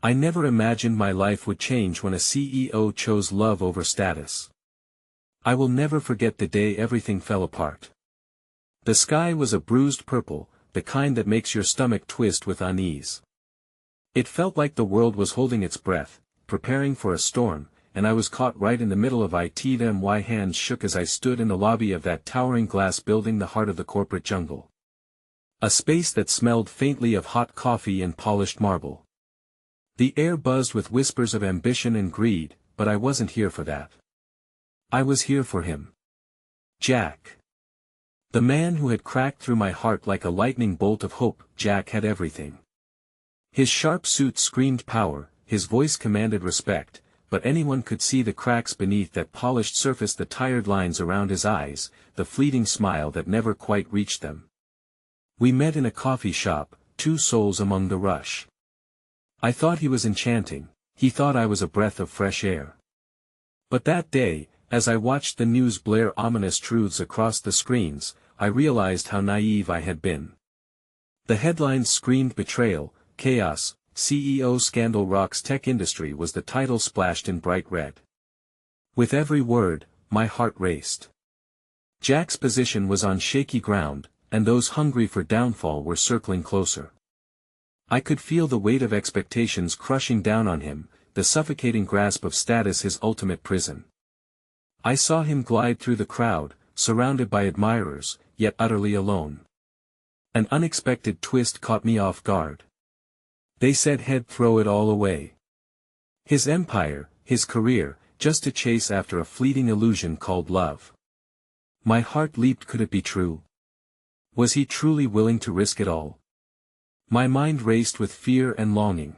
I never imagined my life would change when a CEO chose love over status. I will never forget the day everything fell apart. The sky was a bruised purple, the kind that makes your stomach twist with unease. It felt like the world was holding its breath, preparing for a storm, and I was caught right in the middle of it. My hands shook as I stood in the lobby of that towering glass building, the heart of the corporate jungle. A space that smelled faintly of hot coffee and polished marble. The air buzzed with whispers of ambition and greed, but I wasn't here for that. I was here for him. Jack. The man who had cracked through my heart like a lightning bolt of hope. Jack had everything. His sharp suit screamed power, his voice commanded respect, but anyone could see the cracks beneath that polished surface, the tired lines around his eyes, the fleeting smile that never quite reached them. We met in a coffee shop, two souls among the rush. I thought he was enchanting, he thought I was a breath of fresh air. But that day, as I watched the news blare ominous truths across the screens, I realized how naive I had been. The headlines screamed betrayal, chaos, CEO scandal rocks tech industry was the title splashed in bright red. With every word, my heart raced. Jack's position was on shaky ground, and those hungry for downfall were circling closer. I could feel the weight of expectations crushing down on him, the suffocating grasp of status his ultimate prison. I saw him glide through the crowd, surrounded by admirers, yet utterly alone. An unexpected twist caught me off guard. They said he'd throw it all away. His empire, his career, just to chase after a fleeting illusion called love. My heart leaped. Could it be true? Was he truly willing to risk it all? My mind raced with fear and longing.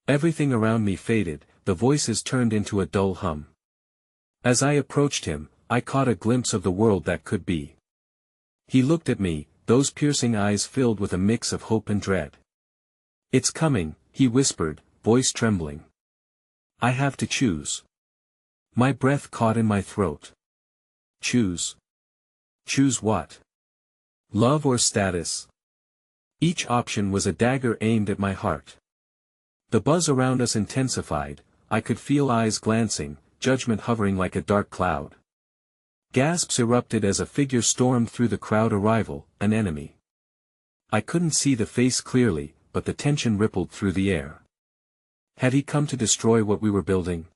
Everything around me faded, the voices turned into a dull hum. As I approached him, I caught a glimpse of the world that could be. He looked at me, those piercing eyes filled with a mix of hope and dread. "It's coming," he whispered, voice trembling. "I have to choose." My breath caught in my throat. Choose? Choose what? Love or status? Each option was a dagger aimed at my heart. The buzz around us intensified, I could feel eyes glancing, judgment hovering like a dark cloud. Gasps erupted as a figure stormed through the crowd. Arrival, an enemy. I couldn't see the face clearly, but the tension rippled through the air. Had he come to destroy what we were building?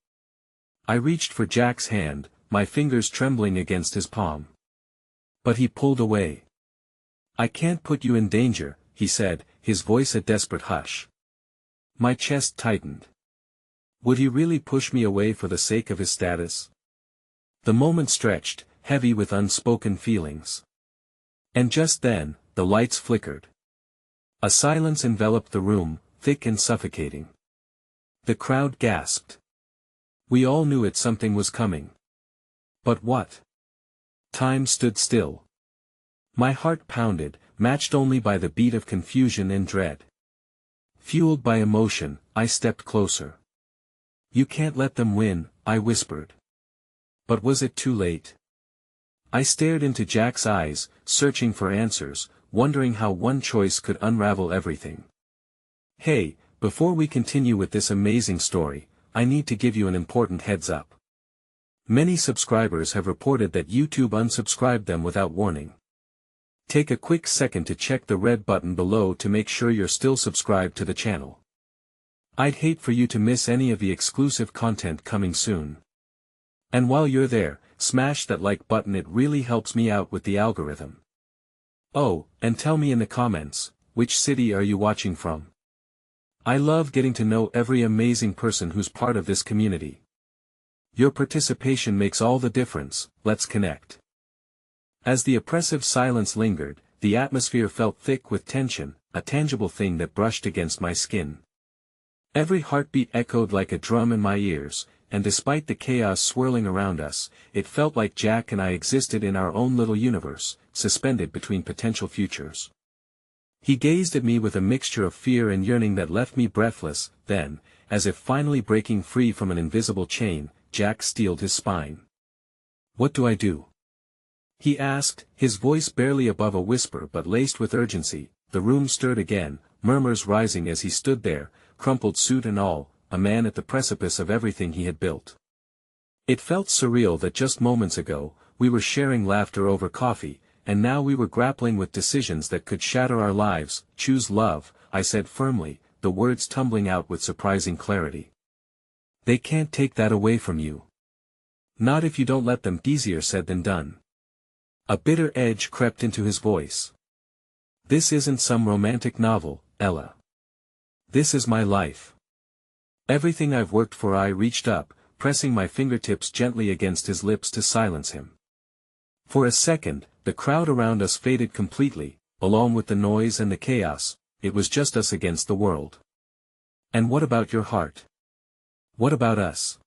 I reached for Jack's hand, my fingers trembling against his palm. But he pulled away. "I can't put you in danger," he said, his voice a desperate hush. My chest tightened. Would he really push me away for the sake of his status? The moment stretched, heavy with unspoken feelings. And just then, the lights flickered. A silence enveloped the room, thick and suffocating. The crowd gasped. We all knew it, something was coming. But what? Time stood still. My heart pounded, matched only by the beat of confusion and dread. Fueled by emotion, I stepped closer. "You can't let them win," I whispered. But was it too late? I stared into Jack's eyes, searching for answers, wondering how one choice could unravel everything. "Hey, before we continue with this amazing story, I need to give you an important heads up. Many subscribers have reported that YouTube unsubscribed them without warning. Take a quick second to check the red button below to make sure you're still subscribed to the channel. I'd hate for you to miss any of the exclusive content coming soon. And while you're there, smash that like button, it really helps me out with the algorithm. Oh, and tell me in the comments, which city are you watching from? I love getting to know every amazing person who's part of this community. Your participation makes all the difference. Let's connect. As the oppressive silence lingered, the atmosphere felt thick with tension, a tangible thing that brushed against my skin. Every heartbeat echoed like a drum in my ears, and despite the chaos swirling around us, it felt like Jack and I existed in our own little universe, suspended between potential futures. He gazed at me with a mixture of fear and yearning that left me breathless. Then, as if finally breaking free from an invisible chain, Jack steeled his spine. "What do I do?" he asked, his voice barely above a whisper but laced with urgency. The room stirred again, murmurs rising as he stood there, crumpled suit and all, a man at the precipice of everything he had built. It felt surreal that just moments ago, we were sharing laughter over coffee, and now we were grappling with decisions that could shatter our lives. "Choose love," I said firmly, the words tumbling out with surprising clarity. "They can't take that away from you. Not if you don't let them." "Easier said than done." A bitter edge crept into his voice. "This isn't some romantic novel, Ella. This is my life. Everything I've worked for." I reached up, pressing my fingertips gently against his lips to silence him. For a second, the crowd around us faded completely, along with the noise and the chaos. It was just us against the world. "And what about your heart? What about us?"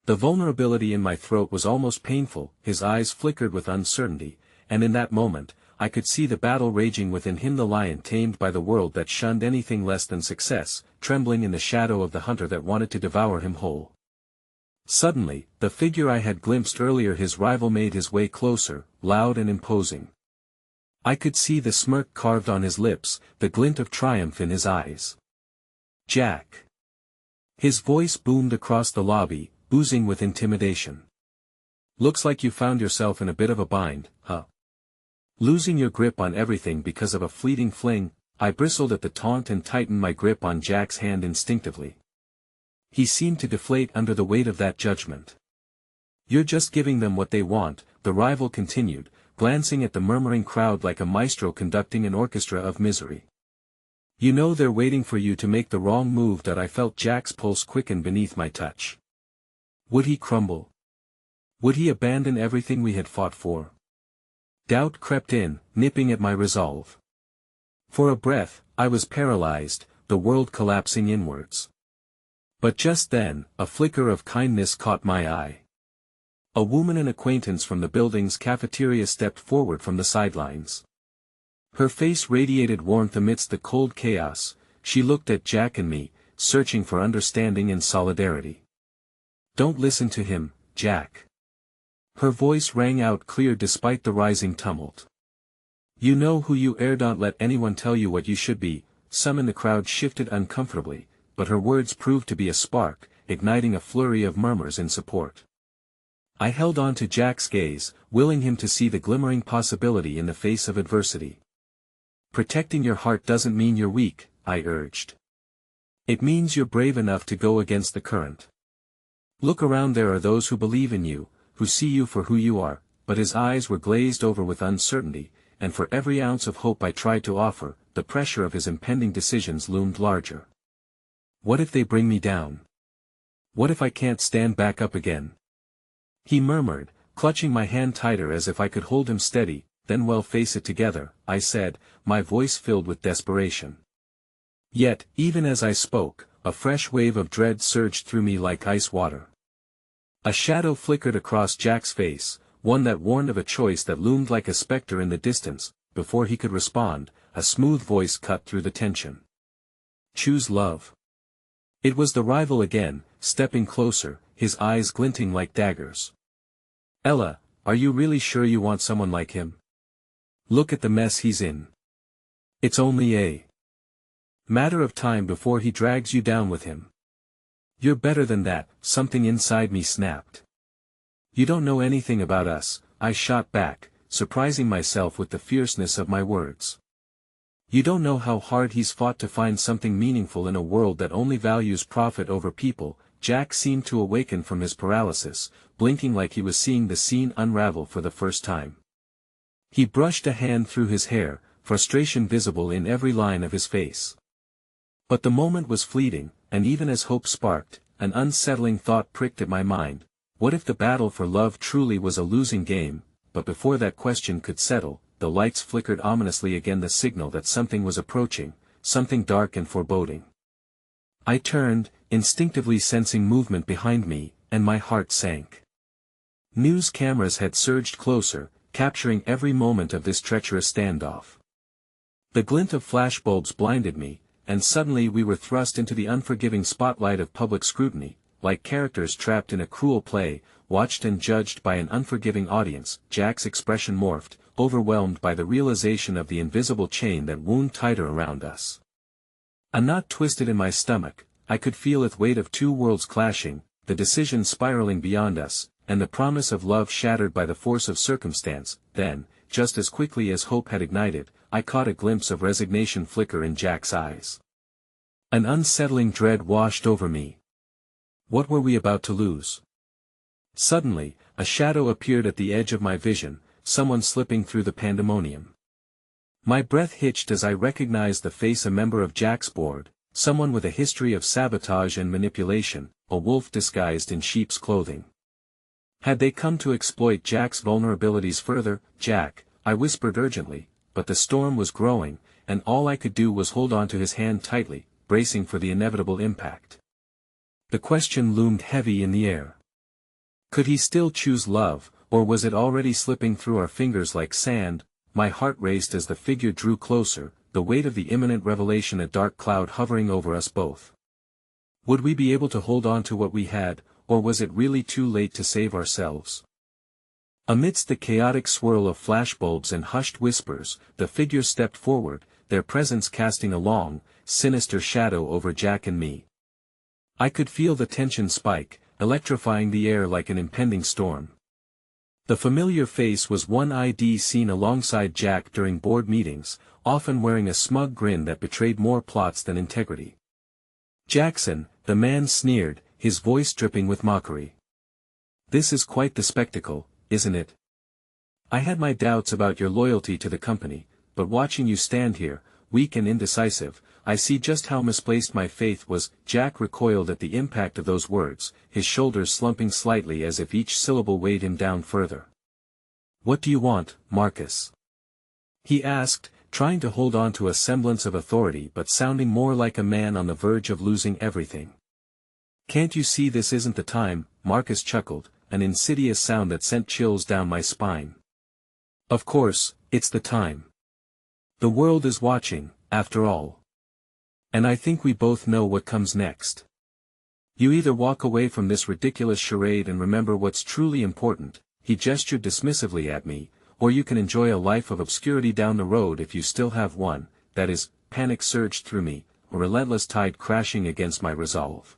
The vulnerability in my throat was almost painful. His eyes flickered with uncertainty, and in that moment, I could see the battle raging within him, the lion tamed by the world that shunned anything less than success, trembling in the shadow of the hunter that wanted to devour him whole. Suddenly, the figure I had glimpsed earlier, his rival, made his way closer, loud and imposing. I could see the smirk carved on his lips, the glint of triumph in his eyes. "Jack." His voice boomed across the lobby, oozing with intimidation. "Looks like you found yourself in a bit of a bind, huh? Losing your grip on everything because of a fleeting fling." I bristled at the taunt and tightened my grip on Jack's hand instinctively. He seemed to deflate under the weight of that judgment. "You're just giving them what they want," the rival continued, glancing at the murmuring crowd like a maestro conducting an orchestra of misery. "You know they're waiting for you to make the wrong move." I felt Jack's pulse quicken beneath my touch. Would he crumble? Would he abandon everything we had fought for? Doubt crept in, nipping at my resolve. For a breath, I was paralyzed, the world collapsing inwards. But just then, a flicker of kindness caught my eye. A woman, an acquaintance from the building's cafeteria, stepped forward from the sidelines. Her face radiated warmth amidst the cold chaos. She looked at Jack and me, searching for understanding and solidarity. "Don't listen to him, Jack." Her voice rang out clear despite the rising tumult. "You know who you are. Don't let anyone tell you what you should be." Some in the crowd shifted uncomfortably, but her words proved to be a spark, igniting a flurry of murmurs in support. I held on to Jack's gaze, willing him to see the glimmering possibility in the face of adversity. "Protecting your heart doesn't mean you're weak," I urged. "It means you're brave enough to go against the current. Look around, there are those who believe in you, who see you for who you are." But his eyes were glazed over with uncertainty, and for every ounce of hope I tried to offer, the pressure of his impending decisions loomed larger. "What if they bring me down? What if I can't stand back up again?" he murmured, clutching my hand tighter as if I could hold him steady. "Then we'll face it together," I said, my voice filled with desperation. Yet, even as I spoke, a fresh wave of dread surged through me like ice water. A shadow flickered across Jack's face, one that warned of a choice that loomed like a specter in the distance. Before he could respond, a smooth voice cut through the tension. "Choose love." It was the rival again, stepping closer, his eyes glinting like daggers. "Ella, are you really sure you want someone like him? Look at the mess he's in. It's only a matter of time before he drags you down with him." "You're better than that," something inside me snapped. "You don't know anything about us," I shot back, surprising myself with the fierceness of my words. "You don't know how hard he's fought to find something meaningful in a world that only values profit over people." Jack seemed to awaken from his paralysis, blinking like he was seeing the scene unravel for the first time. He brushed a hand through his hair, frustration visible in every line of his face. But the moment was fleeting, and even as hope sparked, an unsettling thought pricked at my mind. What if the battle for love truly was a losing game? But before that question could settle, the lights flickered ominously again, the signal that something was approaching, something dark and foreboding. I turned, instinctively sensing movement behind me, and my heart sank. News cameras had surged closer, capturing every moment of this treacherous standoff. The glint of flashbulbs blinded me, and suddenly we were thrust into the unforgiving spotlight of public scrutiny, like characters trapped in a cruel play, watched and judged by an unforgiving audience. Jack's expression morphed, overwhelmed by the realization of the invisible chain that wound tighter around us. A knot twisted in my stomach, I could feel the weight of two worlds clashing, the decision spiraling beyond us, and the promise of love shattered by the force of circumstance. Then, just as quickly as hope had ignited, I caught a glimpse of resignation flicker in Jack's eyes. An unsettling dread washed over me. What were we about to lose? Suddenly, a shadow appeared at the edge of my vision, someone slipping through the pandemonium. My breath hitched as I recognized the face of a member of Jack's board, someone with a history of sabotage and manipulation, a wolf disguised in sheep's clothing. Had they come to exploit Jack's vulnerabilities further? Jack, I whispered urgently, but the storm was growing, and all I could do was hold onto his hand tightly, bracing for the inevitable impact. The question loomed heavy in the air. Could he still choose love, or was it already slipping through our fingers like sand? My heart raced as the figure drew closer, the weight of the imminent revelation a dark cloud hovering over us both. Would we be able to hold on to what we had, or was it really too late to save ourselves? Amidst the chaotic swirl of flashbulbs and hushed whispers, the figure stepped forward, their presence casting a long, sinister shadow over Jack and me. I could feel the tension spike, electrifying the air like an impending storm. The familiar face was one I'd seen alongside Jack during board meetings, often wearing a smug grin that betrayed more plots than integrity. "Jackson," the man sneered, his voice dripping with mockery. "This is quite the spectacle, isn't it? I had my doubts about your loyalty to the company, but watching you stand here, weak and indecisive, I see just how misplaced my faith was." Jack recoiled at the impact of those words, his shoulders slumping slightly as if each syllable weighed him down further. "What do you want, Marcus?" he asked, trying to hold on to a semblance of authority but sounding more like a man on the verge of losing everything. "Can't you see this isn't the time?" Marcus chuckled, an insidious sound that sent chills down my spine. "Of course, it's the time. The world is watching, after all. And I think we both know what comes next. You either walk away from this ridiculous charade and remember what's truly important," he gestured dismissively at me, "or you can enjoy a life of obscurity down the road if you still have one." That is, panic surged through me, a relentless tide crashing against my resolve.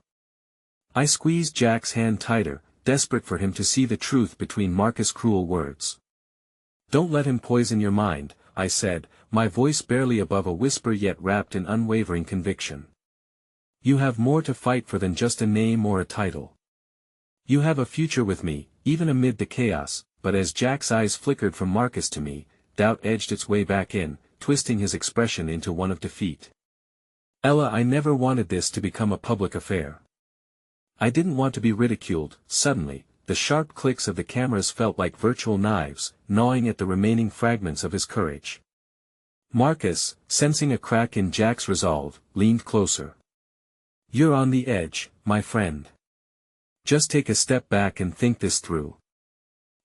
I squeezed Jack's hand tighter, desperate for him to see the truth between Marcus' cruel words. "Don't let him poison your mind," I said, my voice barely above a whisper yet wrapped in unwavering conviction. "You have more to fight for than just a name or a title. You have a future with me, even amid the chaos." But as Jack's eyes flickered from Marcus to me, doubt edged its way back in, twisting his expression into one of defeat. "Ella, I never wanted this to become a public affair. I didn't want to be ridiculed." Suddenly, the sharp clicks of the cameras felt like virtual knives, gnawing at the remaining fragments of his courage. Marcus, sensing a crack in Jack's resolve, leaned closer. "You're on the edge, my friend. Just take a step back and think this through.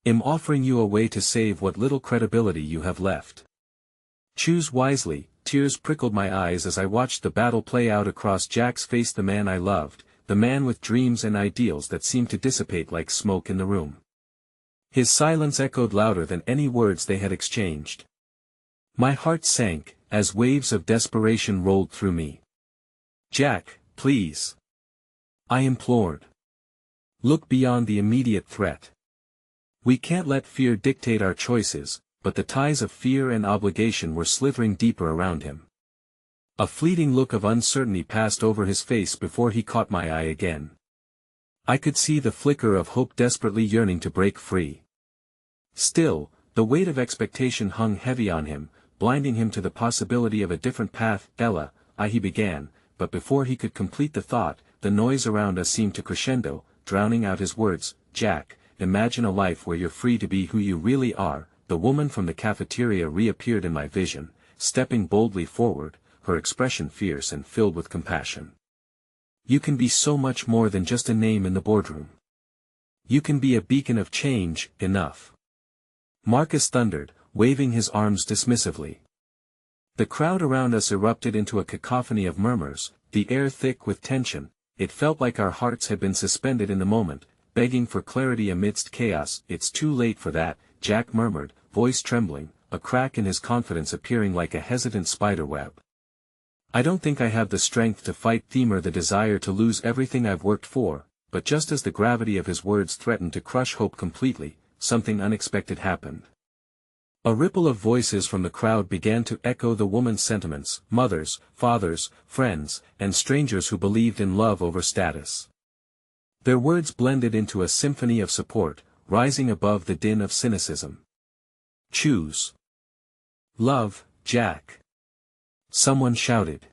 I'm offering you a way to save what little credibility you have left. Choose wisely." Tears prickled my eyes as I watched the battle play out across Jack's face, the man I loved, the man with dreams and ideals that seemed to dissipate like smoke in the room. His silence echoed louder than any words they had exchanged. My heart sank, as waves of desperation rolled through me. "Jack, please," I implored. "Look beyond the immediate threat. We can't let fear dictate our choices," but the ties of fear and obligation were slithering deeper around him. A fleeting look of uncertainty passed over his face before he caught my eye again. I could see the flicker of hope desperately yearning to break free. Still, the weight of expectation hung heavy on him, blinding him to the possibility of a different path. "Ella," he began, but before he could complete the thought, the noise around us seemed to crescendo, drowning out his words. "Jack, imagine a life where you're free to be who you really are." The woman from the cafeteria reappeared in my vision, stepping boldly forward, her expression fierce and filled with compassion. "You can be so much more than just a name in the boardroom. You can be a beacon of change." "Enough," Marcus thundered, waving his arms dismissively. The crowd around us erupted into a cacophony of murmurs, the air thick with tension. It felt like our hearts had been suspended in the moment, begging for clarity amidst chaos. "It's too late for that," Jack murmured, voice trembling, a crack in his confidence appearing like a hesitant spiderweb. I don't think I have the strength to fight them or the desire to lose everything I've worked for, but just as the gravity of his words threatened to crush hope completely, something unexpected happened. A ripple of voices from the crowd began to echo the woman's sentiments, mothers, fathers, friends, and strangers who believed in love over status. Their words blended into a symphony of support, rising above the din of cynicism. Choose love, Jack. Someone shouted.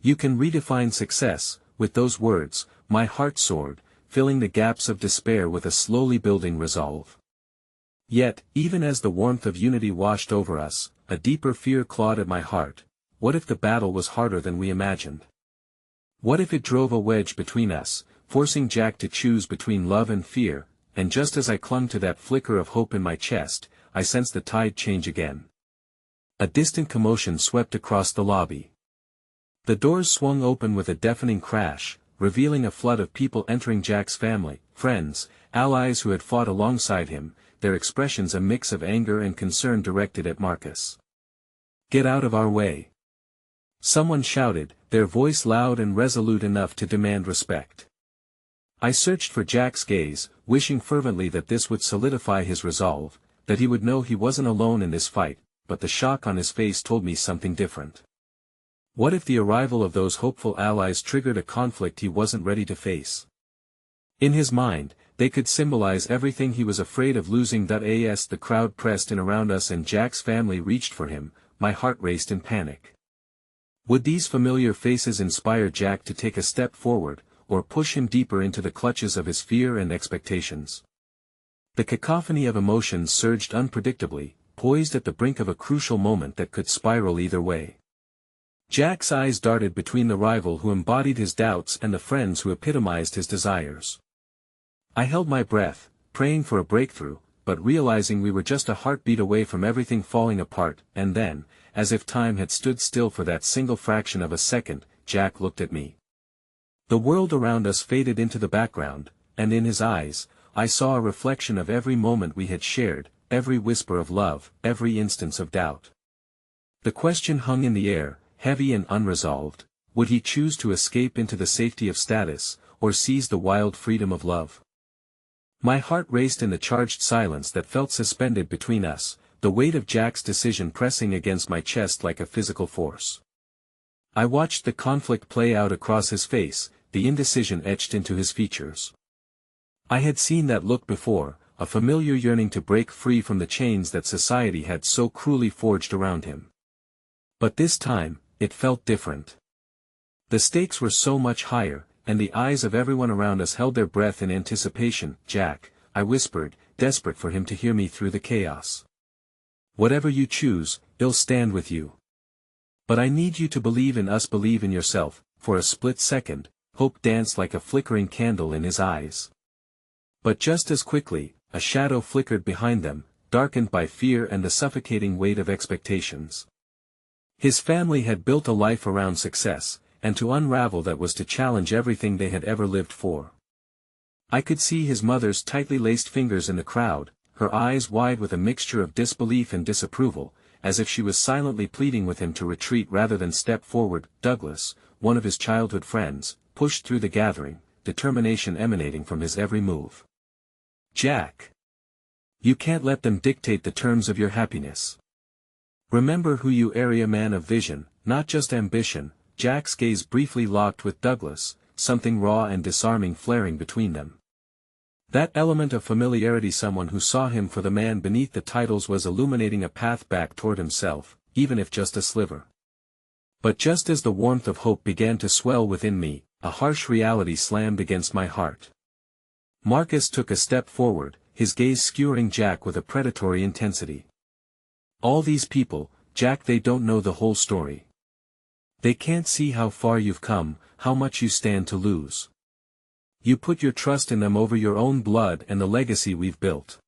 You can redefine success. With those words, my heart soared, filling the gaps of despair with a slowly building resolve. Yet, even as the warmth of unity washed over us, a deeper fear clawed at my heart. What if the battle was harder than we imagined? What if it drove a wedge between us, forcing Jack to choose between love and fear? And just as I clung to that flicker of hope in my chest, I sensed the tide change again. A distant commotion swept across the lobby. The doors swung open with a deafening crash, revealing a flood of people entering Jack's family, friends, allies who had fought alongside him, their expressions a mix of anger and concern directed at Marcus. Get out of our way! Someone shouted, their voice loud and resolute enough to demand respect. I searched for Jack's gaze, wishing fervently that this would solidify his resolve, that he would know he wasn't alone in this fight, but the shock on his face told me something different. What if the arrival of those hopeful allies triggered a conflict he wasn't ready to face? In his mind, they could symbolize everything he was afraid of losing. As the crowd pressed in around us and Jack's family reached for him, my heart raced in panic. Would these familiar faces inspire Jack to take a step forward, or push him deeper into the clutches of his fear and expectations? The cacophony of emotions surged unpredictably, poised at the brink of a crucial moment that could spiral either way. Jack's eyes darted between the rival who embodied his doubts and the friends who epitomized his desires. I held my breath, praying for a breakthrough, but realizing we were just a heartbeat away from everything falling apart, and then, as if time had stood still for that single fraction of a second, Jack looked at me. The world around us faded into the background, and in his eyes, I saw a reflection of every moment we had shared, every whisper of love, every instance of doubt. The question hung in the air, heavy and unresolved: would he choose to escape into the safety of status, or seize the wild freedom of love? My heart raced in the charged silence that felt suspended between us, the weight of Jack's decision pressing against my chest like a physical force. I watched the conflict play out across his face, the indecision etched into his features. I had seen that look before, a familiar yearning to break free from the chains that society had so cruelly forged around him. But this time, it felt different. The stakes were so much higher, and the eyes of everyone around us held their breath in anticipation. Jack, I whispered, desperate for him to hear me through the chaos. Whatever you choose, I'll stand with you. But I need you to believe in us, believe in yourself. For a split second, hope danced like a flickering candle in his eyes. But just as quickly, a shadow flickered behind them, darkened by fear and the suffocating weight of expectations. His family had built a life around success, and to unravel that was to challenge everything they had ever lived for. I could see his mother's tightly laced fingers in the crowd, her eyes wide with a mixture of disbelief and disapproval, as if she was silently pleading with him to retreat rather than step forward. Douglas, one of his childhood friends, pushed through the gathering, determination emanating from his every move. Jack! You can't let them dictate the terms of your happiness. Remember who you are, a man of vision, not just ambition. Jack's gaze briefly locked with Douglas, something raw and disarming flaring between them. That element of familiarity, someone who saw him for the man beneath the titles, was illuminating a path back toward himself, even if just a sliver. But just as the warmth of hope began to swell within me, a harsh reality slammed against my heart. Marcus took a step forward, his gaze skewering Jack with a predatory intensity. All these people, Jack, they don't know the whole story. They can't see how far you've come, how much you stand to lose. You put your trust in them over your own blood and the legacy we've built.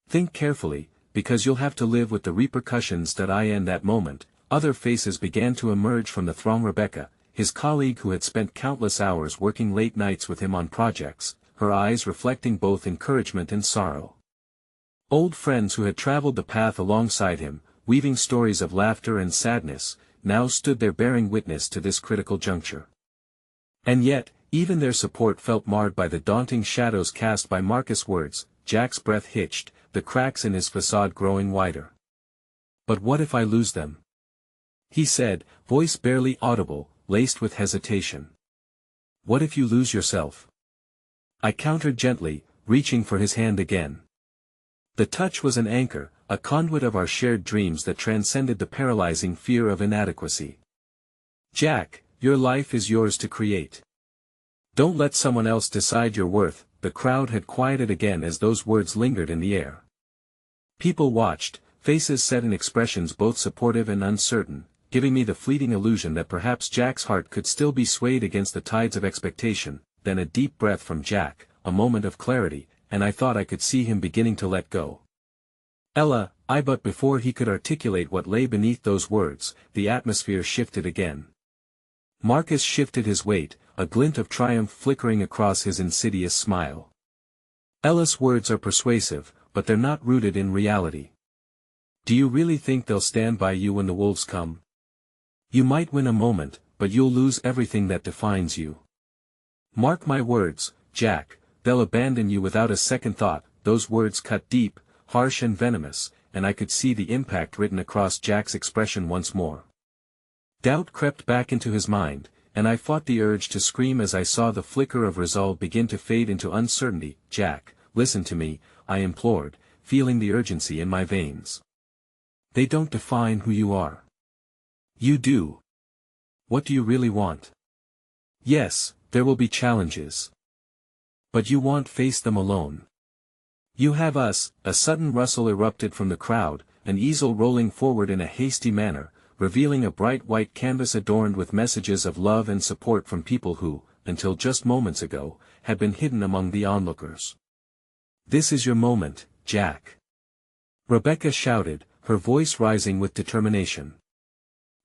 Think carefully, because you'll have to live with the repercussions. In that moment, other faces began to emerge from the throng. Rebecca, his colleague who had spent countless hours working late nights with him on projects, her eyes reflecting both encouragement and sorrow. Old friends who had traveled the path alongside him, weaving stories of laughter and sadness, now stood there bearing witness to this critical juncture. And yet, even their support felt marred by the daunting shadows cast by Marcus' words. Jack's breath hitched, the cracks in his facade growing wider. "But what if I lose them?" he said, voice barely audible, laced with hesitation. "What if you lose yourself?" I countered gently, reaching for his hand again. The touch was an anchor, a conduit of our shared dreams that transcended the paralyzing fear of inadequacy. "Jack, your life is yours to create. Don't let someone else decide your worth." The crowd had quieted again as those words lingered in the air. People watched, faces set in expressions both supportive and uncertain, giving me the fleeting illusion that perhaps Jack's heart could still be swayed against the tides of expectation. Then a deep breath from Jack, a moment of clarity, and I thought I could see him beginning to let go. "Ella, but before he could articulate what lay beneath those words, the atmosphere shifted again. Marcus shifted his weight, a glint of triumph flickering across his insidious smile. "Ella's words are persuasive, but they're not rooted in reality. Do you really think they'll stand by you when the wolves come? You might win a moment, but you'll lose everything that defines you. Mark my words, Jack, they'll abandon you without a second thought." Those words cut deep, harsh and venomous, and I could see the impact written across Jack's expression once more. Doubt crept back into his mind, and I fought the urge to scream as I saw the flicker of resolve begin to fade into uncertainty. "Jack, listen to me," I implored, feeling the urgency in my veins. "They don't define who you are. You do. What do you really want? Yes, there will be challenges. But you won't face them alone. You have us." A sudden rustle erupted from the crowd, an easel rolling forward in a hasty manner, revealing a bright white canvas adorned with messages of love and support from people who, until just moments ago, had been hidden among the onlookers. "This is your moment, Jack," Rebecca shouted, her voice rising with determination.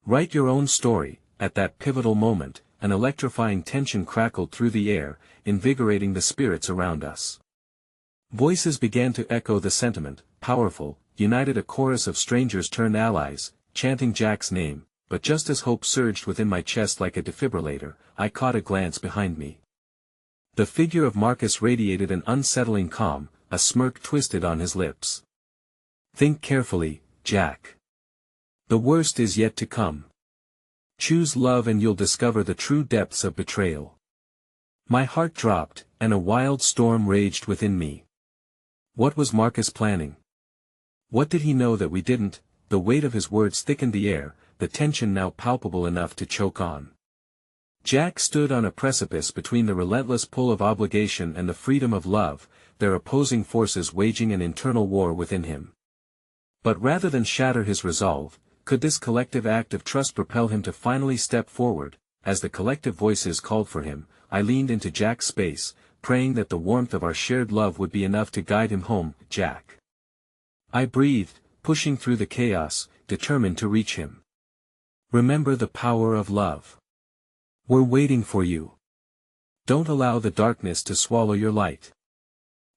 "Write your own story." At that pivotal moment, an electrifying tension crackled through the air, invigorating the spirits around us. Voices began to echo the sentiment, powerful, united, a chorus of strangers turned allies, chanting Jack's name. But just as hope surged within my chest like a defibrillator, I caught a glance behind me. The figure of Marcus radiated an unsettling calm, a smirk twisted on his lips. "Think carefully, Jack. The worst is yet to come. Choose love and you'll discover the true depths of betrayal." My heart dropped, and a wild storm raged within me. What was Marcus planning? What did he know that we didn't? The weight of his words thickened the air, the tension now palpable enough to choke on. Jack stood on a precipice between the relentless pull of obligation and the freedom of love, their opposing forces waging an internal war within him. But rather than shatter his resolve, could this collective act of trust propel him to finally step forward? As the collective voices called for him, I leaned into Jack's space, praying that the warmth of our shared love would be enough to guide him home. "Jack," I breathed, pushing through the chaos, determined to reach him. "Remember the power of love. We're waiting for you. Don't allow the darkness to swallow your light."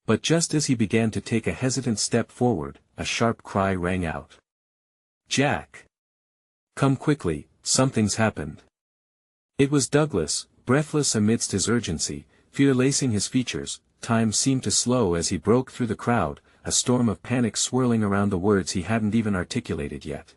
But just as he began to take a hesitant step forward, a sharp cry rang out. "Jack! Come quickly, something's happened." It was Douglas, breathless amidst his urgency, fear lacing his features. Time seemed to slow as he broke through the crowd, a storm of panic swirling around the words he hadn't even articulated yet.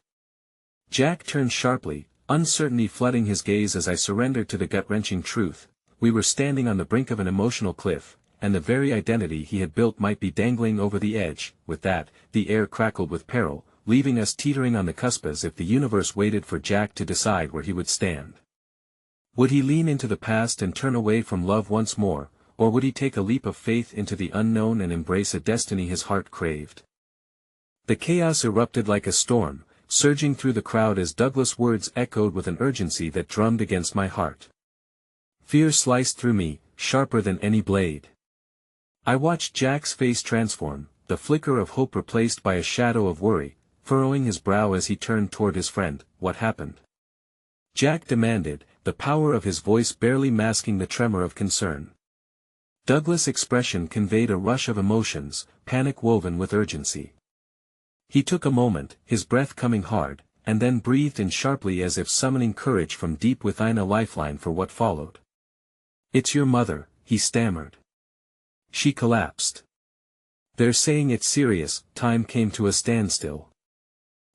Jack turned sharply, uncertainty flooding his gaze as I surrendered to the gut-wrenching truth. We were standing on the brink of an emotional cliff, and the very identity he had built might be dangling over the edge. With that, the air crackled with peril, leaving us teetering on the cusp as if the universe waited for Jack to decide where he would stand. Would he lean into the past and turn away from love once more, or would he take a leap of faith into the unknown and embrace a destiny his heart craved? The chaos erupted like a storm, surging through the crowd as Douglas' words echoed with an urgency that drummed against my heart. Fear sliced through me, sharper than any blade. I watched Jack's face transform, the flicker of hope replaced by a shadow of worry, furrowing his brow as he turned toward his friend. "What happened?" Jack demanded, the power of his voice barely masking the tremor of concern. Douglas' expression conveyed a rush of emotions, panic woven with urgency. He took a moment, his breath coming hard, and then breathed in sharply as if summoning courage from deep within, a lifeline for what followed. "It's your mother," he stammered. She collapsed. "They're saying it's serious." Time came to a standstill.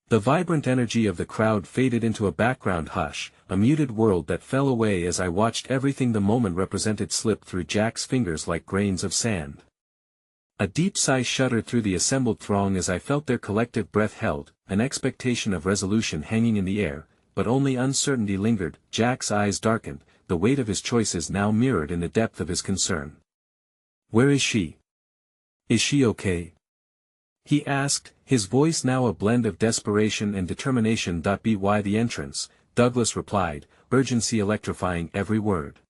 The vibrant energy of the crowd faded into a background hush, a muted world that fell away as I watched everything the moment represented slip through Jack's fingers like grains of sand. A deep sigh shuddered through the assembled throng as I felt their collective breath held, an expectation of resolution hanging in the air, but only uncertainty lingered. Jack's eyes darkened, the weight of his choices now mirrored in the depth of his concern. "Where is she? Is she okay?" he asked, his voice now a blend of desperation and determination. "By the entrance," Douglas replied, urgency electrifying every word.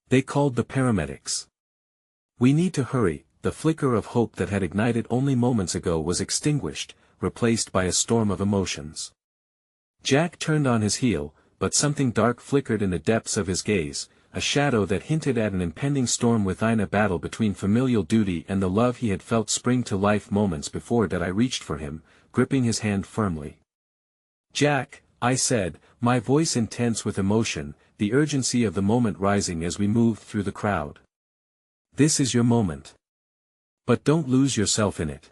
"They called the paramedics. We need to hurry." The flicker of hope that had ignited only moments ago was extinguished, replaced by a storm of emotions. Jack turned on his heel, but something dark flickered in the depths of his gaze, a shadow that hinted at an impending storm within, a battle between familial duty and the love he had felt spring to life moments before. That I reached for him, gripping his hand firmly. "Jack," I said, my voice intense with emotion, the urgency of the moment rising as we moved through the crowd. "This is your moment. But don't lose yourself in it.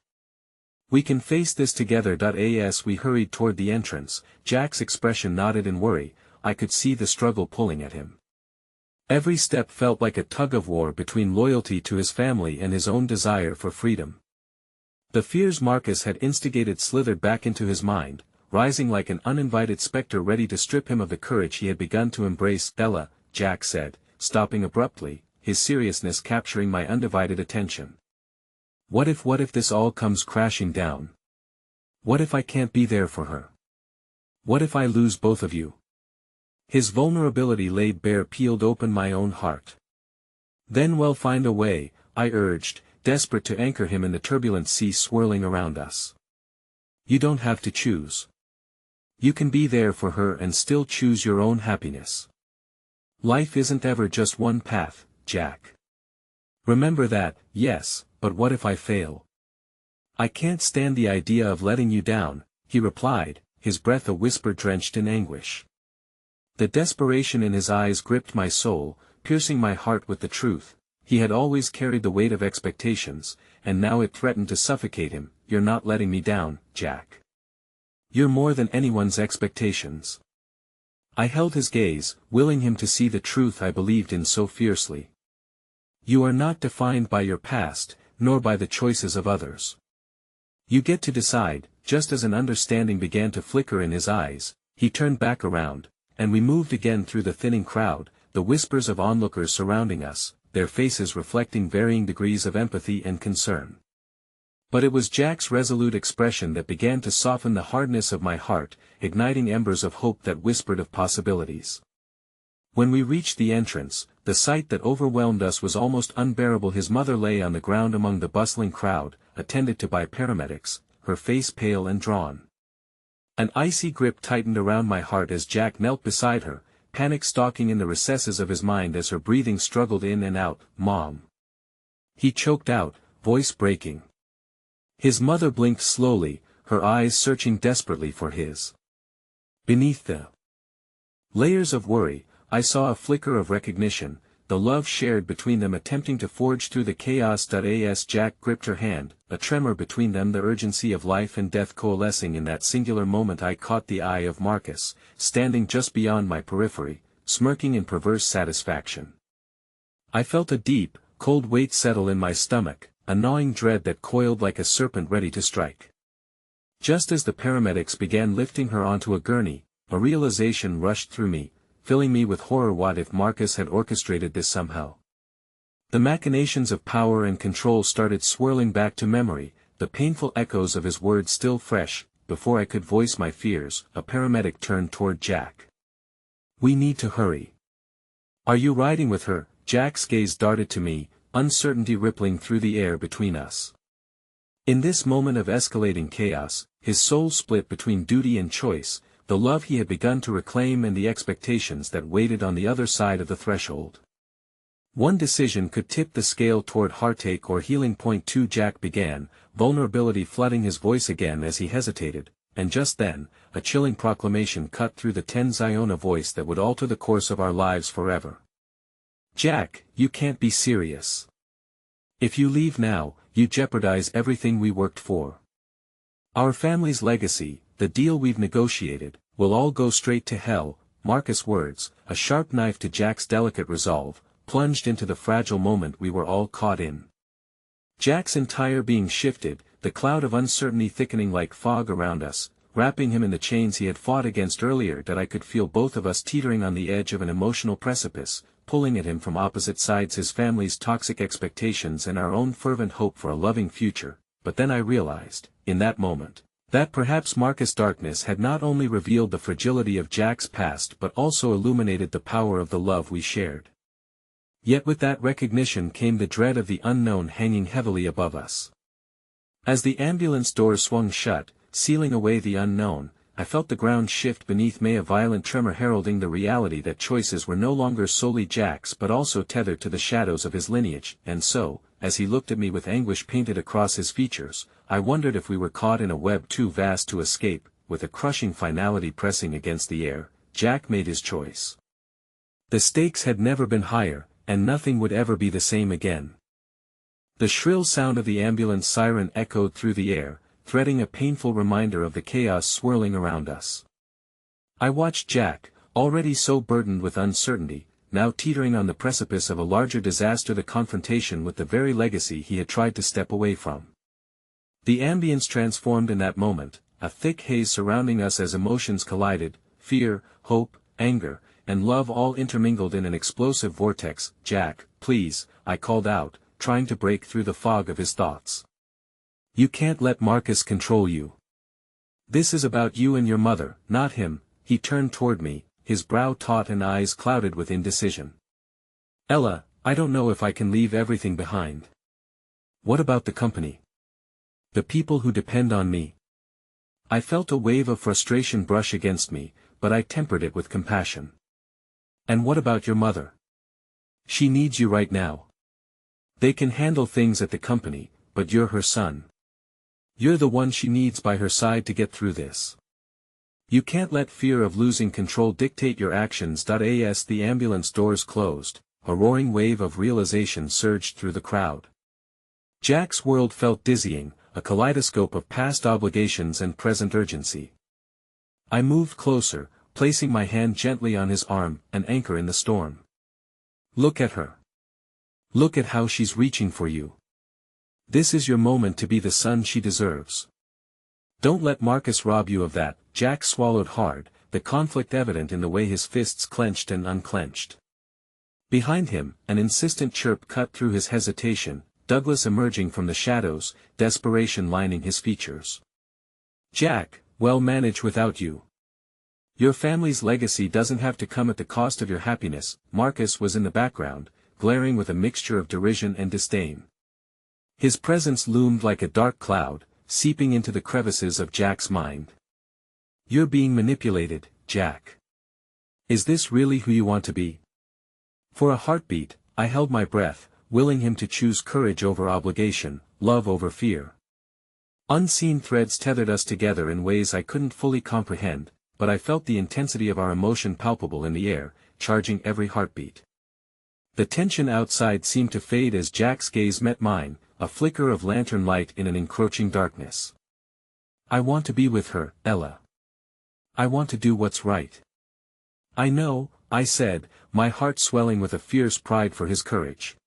We can face this together." As we hurried toward the entrance, Jack's expression nodded in worry. I could see the struggle pulling at him. Every step felt like a tug-of-war between loyalty to his family and his own desire for freedom. The fears Marcus had instigated slithered back into his mind, rising like an uninvited specter ready to strip him of the courage he had begun to embrace. "Ella," Jack said, stopping abruptly, his seriousness capturing my undivided attention. What if this all comes crashing down? What if I can't be there for her? What if I lose both of you?" His vulnerability laid bare peeled open my own heart. "Then we'll find a way," I urged, desperate to anchor him in the turbulent sea swirling around us. "You don't have to choose. You can be there for her and still choose your own happiness. Life isn't ever just one path, Jack. Remember that." "Yes, but what if I fail? I can't stand the idea of letting you down," he replied, his breath a whisper drenched in anguish. The desperation in his eyes gripped my soul, piercing my heart with the truth. He had always carried the weight of expectations, and now it threatened to suffocate him. "You're not letting me down, Jack. You're more than anyone's expectations." I held his gaze, willing him to see the truth I believed in so fiercely. "You are not defined by your past, nor by the choices of others. You get to decide." Just as an understanding began to flicker in his eyes, he turned back around, and we moved again through the thinning crowd, the whispers of onlookers surrounding us, their faces reflecting varying degrees of empathy and concern. But it was Jack's resolute expression that began to soften the hardness of my heart, igniting embers of hope that whispered of possibilities. When we reached the entrance, the sight that overwhelmed us was almost unbearable. His mother lay on the ground among the bustling crowd, attended to by paramedics, her face pale and drawn. An icy grip tightened around my heart as Jack knelt beside her, panic stalking in the recesses of his mind as her breathing struggled in and out. "Mom," he choked out, voice breaking. His mother blinked slowly, her eyes searching desperately for his. Beneath the layers of worry, I saw a flicker of recognition, the love shared between them attempting to forge through the chaos. As Jack gripped her hand, a tremor between them, the urgency of life and death coalescing in that singular moment. I caught the eye of Marcus, standing just beyond my periphery, smirking in perverse satisfaction. I felt a deep, cold weight settle in my stomach, a gnawing dread that coiled like a serpent ready to strike. Just as the paramedics began lifting her onto a gurney, a realization rushed through me, filling me with horror. What if Marcus had orchestrated this somehow? The machinations of power and control started swirling back to memory, the painful echoes of his words still fresh. Before I could voice my fears, a paramedic turned toward Jack. "We need to hurry. Are you riding with her?" Jack's gaze darted to me, uncertainty rippling through the air between us. In this moment of escalating chaos, his soul split between duty and choice, the love he had begun to reclaim and the expectations that waited on the other side of the threshold. One decision could tip the scale toward heartache or healing. Point 2 Jack began, vulnerability flooding his voice again as he hesitated, and just then, a chilling proclamation cut through the tense Iona voice that would alter the course of our lives forever. "Jack, you can't be serious. If you leave now, you jeopardize everything we worked for. Our family's legacy, the deal we've negotiated, will all go straight to hell." Marcus' words, a sharp knife to Jack's delicate resolve, plunged into the fragile moment we were all caught in. Jack's entire being shifted, the cloud of uncertainty thickening like fog around us, wrapping him in the chains he had fought against earlier. That I could feel both of us teetering on the edge of an emotional precipice, pulling at him from opposite sides, his family's toxic expectations and our own fervent hope for a loving future. But then I realized, in that moment, that perhaps Marcus' darkness had not only revealed the fragility of Jack's past but also illuminated the power of the love we shared. Yet with that recognition came the dread of the unknown hanging heavily above us. As the ambulance doors swung shut, sealing away the unknown, I felt the ground shift beneath me, a violent tremor heralding the reality that choices were no longer solely Jack's but also tethered to the shadows of his lineage. And so, as he looked at me with anguish painted across his features, I wondered if we were caught in a web too vast to escape. With a crushing finality pressing against the air, Jack made his choice. The stakes had never been higher, and nothing would ever be the same again. The shrill sound of the ambulance siren echoed through the air, threading a painful reminder of the chaos swirling around us. I watched Jack, already so burdened with uncertainty, now teetering on the precipice of a larger disaster, the confrontation with the very legacy he had tried to step away from. The ambience transformed in that moment, a thick haze surrounding us as emotions collided, fear, hope, anger, and love all intermingled in an explosive vortex. "Jack, please," I called out, trying to break through the fog of his thoughts. "You can't let Marcus control you. This is about you and your mother, not him." He turned toward me, his brow taut and eyes clouded with indecision. "Ella, I don't know if I can leave everything behind. What about the company? The people who depend on me?" I felt a wave of frustration brush against me, but I tempered it with compassion. "And what about your mother? She needs you right now. They can handle things at the company, but you're her son. You're the one she needs by her side to get through this. You can't let fear of losing control dictate your actions." As the ambulance doors closed, a roaring wave of realization surged through the crowd. Jack's world felt dizzying, a kaleidoscope of past obligations and present urgency. I moved closer, placing my hand gently on his arm, an anchor in the storm. "Look at her. Look at how she's reaching for you. This is your moment to be the son she deserves. Don't let Marcus rob you of that." Jack swallowed hard, the conflict evident in the way his fists clenched and unclenched. Behind him, an insistent chirp cut through his hesitation, Douglas emerging from the shadows, desperation lining his features. "Jack, we'll manage without you. Your family's legacy doesn't have to come at the cost of your happiness." Marcus was in the background, glaring with a mixture of derision and disdain. His presence loomed like a dark cloud, seeping into the crevices of Jack's mind. "You're being manipulated, Jack. Is this really who you want to be?" For a heartbeat, I held my breath, willing him to choose courage over obligation, love over fear. Unseen threads tethered us together in ways I couldn't fully comprehend, but I felt the intensity of our emotion palpable in the air, charging every heartbeat. The tension outside seemed to fade as Jack's gaze met mine, a flicker of lantern light in an encroaching darkness. "I want to be with her, Ella. I want to do what's right." "I know," I said, my heart swelling with a fierce pride for his courage.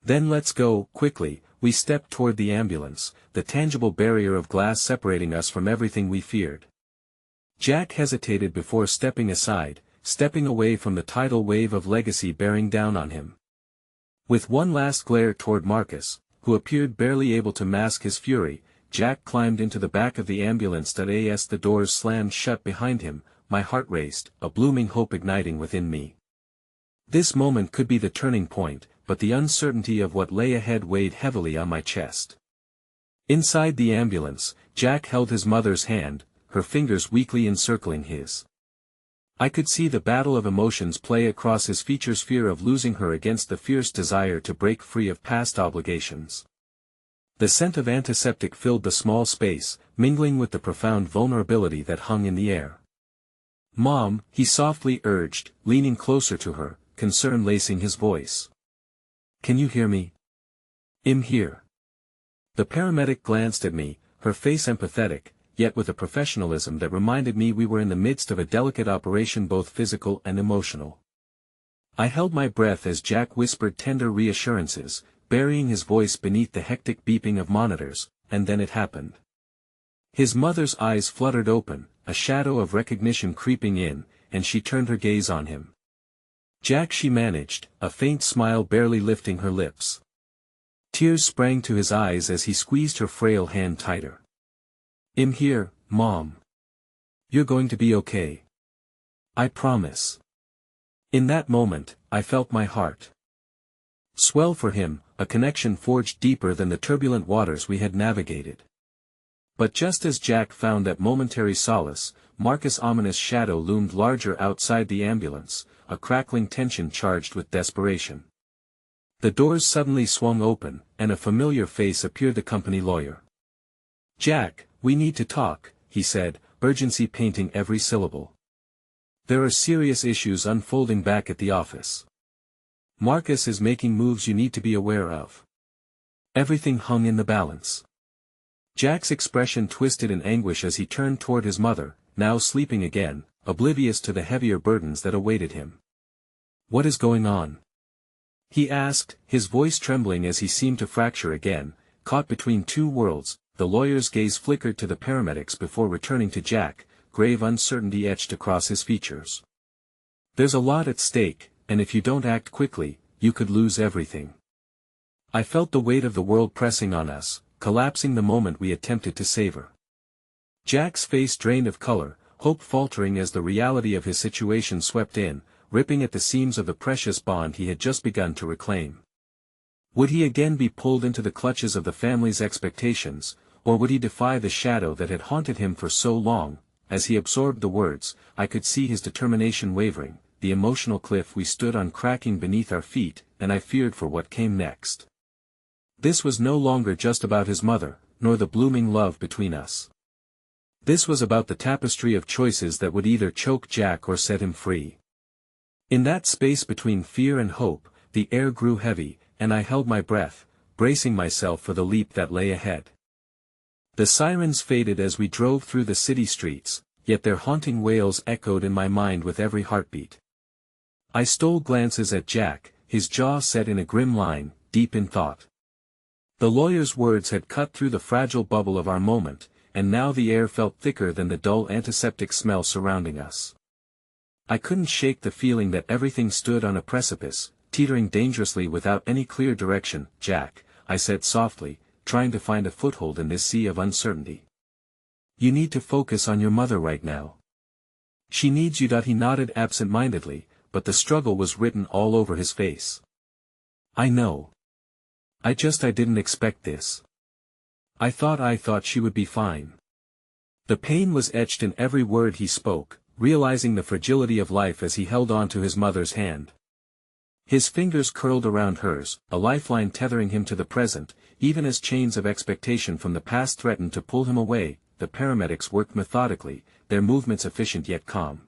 "Then let's go." Quickly, we stepped toward the ambulance, the tangible barrier of glass separating us from everything we feared. Jack hesitated before stepping aside, stepping away from the tidal wave of legacy bearing down on him. With one last glare toward Marcus, who appeared barely able to mask his fury, Jack climbed into the back of the ambulance. As the doors slammed shut behind him, my heart raced, a blooming hope igniting within me. This moment could be the turning point, but the uncertainty of what lay ahead weighed heavily on my chest. Inside the ambulance, Jack held his mother's hand, her fingers weakly encircling his. I could see the battle of emotions play across his features, fear of losing her against the fierce desire to break free of past obligations. The scent of antiseptic filled the small space, mingling with the profound vulnerability that hung in the air. "Mom," he softly urged, leaning closer to her, concern lacing his voice. "Can you hear me?" "I'm here." The paramedic glanced at me, her face empathetic, yet with a professionalism that reminded me we were in the midst of a delicate operation, both physical and emotional. I held my breath as Jack whispered tender reassurances, burying his voice beneath the hectic beeping of monitors, and then it happened. His mother's eyes fluttered open, a shadow of recognition creeping in, and she turned her gaze on him. "Jack," she managed, a faint smile barely lifting her lips. Tears sprang to his eyes as he squeezed her frail hand tighter. "I'm here, Mom. You're going to be okay. I promise." In that moment, I felt my heart swell for him, a connection forged deeper than the turbulent waters we had navigated. But just as Jack found that momentary solace, Marcus' ominous shadow loomed larger outside the ambulance, a crackling tension charged with desperation. The doors suddenly swung open, and a familiar face appeared, the company lawyer. "Jack, we need to talk," he said, urgency painting every syllable. "There are serious issues unfolding back at the office. Marcus is making moves you need to be aware of." Everything hung in the balance. Jack's expression twisted in anguish as he turned toward his mother, now sleeping again, oblivious to the heavier burdens that awaited him. "What is going on?" he asked, his voice trembling as he seemed to fracture again, caught between two worlds. The lawyer's gaze flickered to the paramedics before returning to Jack, grave uncertainty etched across his features. "There's a lot at stake, and if you don't act quickly, you could lose everything." I felt the weight of the world pressing on us, collapsing the moment we attempted to savor. Jack's face drained of color, hope faltering as the reality of his situation swept in, ripping at the seams of the precious bond he had just begun to reclaim. Would he again be pulled into the clutches of the family's expectations, or would he defy the shadow that had haunted him for so long? As he absorbed the words, I could see his determination wavering, the emotional cliff we stood on cracking beneath our feet, and I feared for what came next. This was no longer just about his mother, nor the blooming love between us. This was about the tapestry of choices that would either choke Jack or set him free. In that space between fear and hope, the air grew heavy, and I held my breath, bracing myself for the leap that lay ahead. The sirens faded as we drove through the city streets, yet their haunting wails echoed in my mind with every heartbeat. I stole glances at Jack, his jaw set in a grim line, deep in thought. The lawyer's words had cut through the fragile bubble of our moment, and now the air felt thicker than the dull antiseptic smell surrounding us. I couldn't shake the feeling that everything stood on a precipice, teetering dangerously without any clear direction. "Jack," I said softly, trying to find a foothold in this sea of uncertainty. "You need to focus on your mother right now. She needs you." He nodded absent-mindedly, but the struggle was written all over his face. "I know. I didn't expect this. I thought she would be fine." The pain was etched in every word he spoke, realizing the fragility of life as he held on to his mother's hand. His fingers curled around hers, a lifeline tethering him to the present, even as chains of expectation from the past threatened to pull him away. The paramedics worked methodically, their movements efficient yet calm.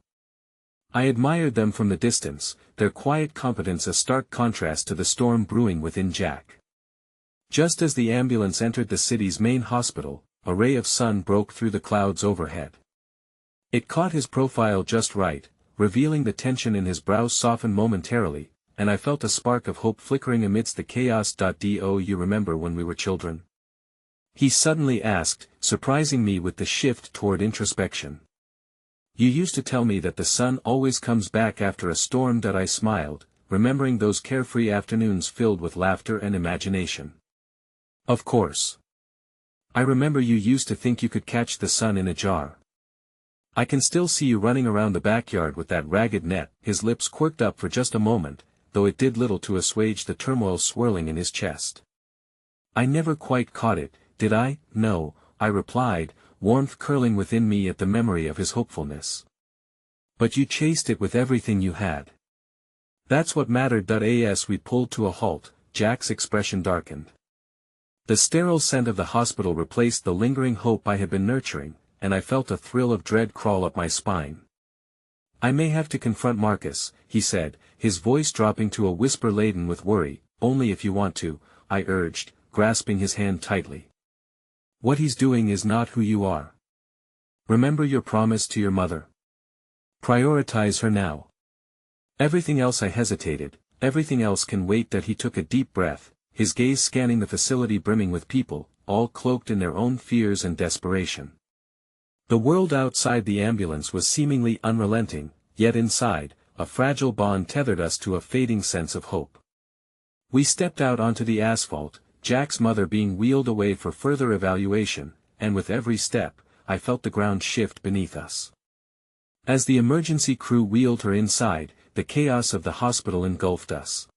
I admired them from the distance, their quiet competence a stark contrast to the storm brewing within Jack. Just as the ambulance entered the city's main hospital, a ray of sun broke through the clouds overhead. It caught his profile just right, revealing the tension in his brows soften momentarily, and I felt a spark of hope flickering amidst the chaos. "Do you remember when we were children?" he suddenly asked, surprising me with the shift toward introspection. "You used to tell me that the sun always comes back after a storm." I smiled, remembering those carefree afternoons filled with laughter and imagination. "Of course. I remember you used to think you could catch the sun in a jar. I can still see you running around the backyard with that ragged net." His lips quirked up for just a moment, though it did little to assuage the turmoil swirling in his chest. "I never quite caught it, did I?" "No," I replied, warmth curling within me at the memory of his hopefulness. "But you chased it with everything you had. That's what mattered." As we pulled to a halt, Jack's expression darkened. The sterile scent of the hospital replaced the lingering hope I had been nurturing, and I felt a thrill of dread crawl up my spine. "I may have to confront Marcus," he said, his voice dropping to a whisper laden with worry. "Only if you want to," I urged, grasping his hand tightly. "What he's doing is not who you are. Remember your promise to your mother. Prioritize her now." Everything else I hesitated, everything else can wait. That he took a deep breath, his gaze scanning the facility brimming with people, all cloaked in their own fears and desperation. The world outside the ambulance was seemingly unrelenting, yet inside, a fragile bond tethered us to a fading sense of hope. We stepped out onto the asphalt, Jack's mother being wheeled away for further evaluation, and with every step, I felt the ground shift beneath us. As the emergency crew wheeled her inside, the chaos of the hospital engulfed us.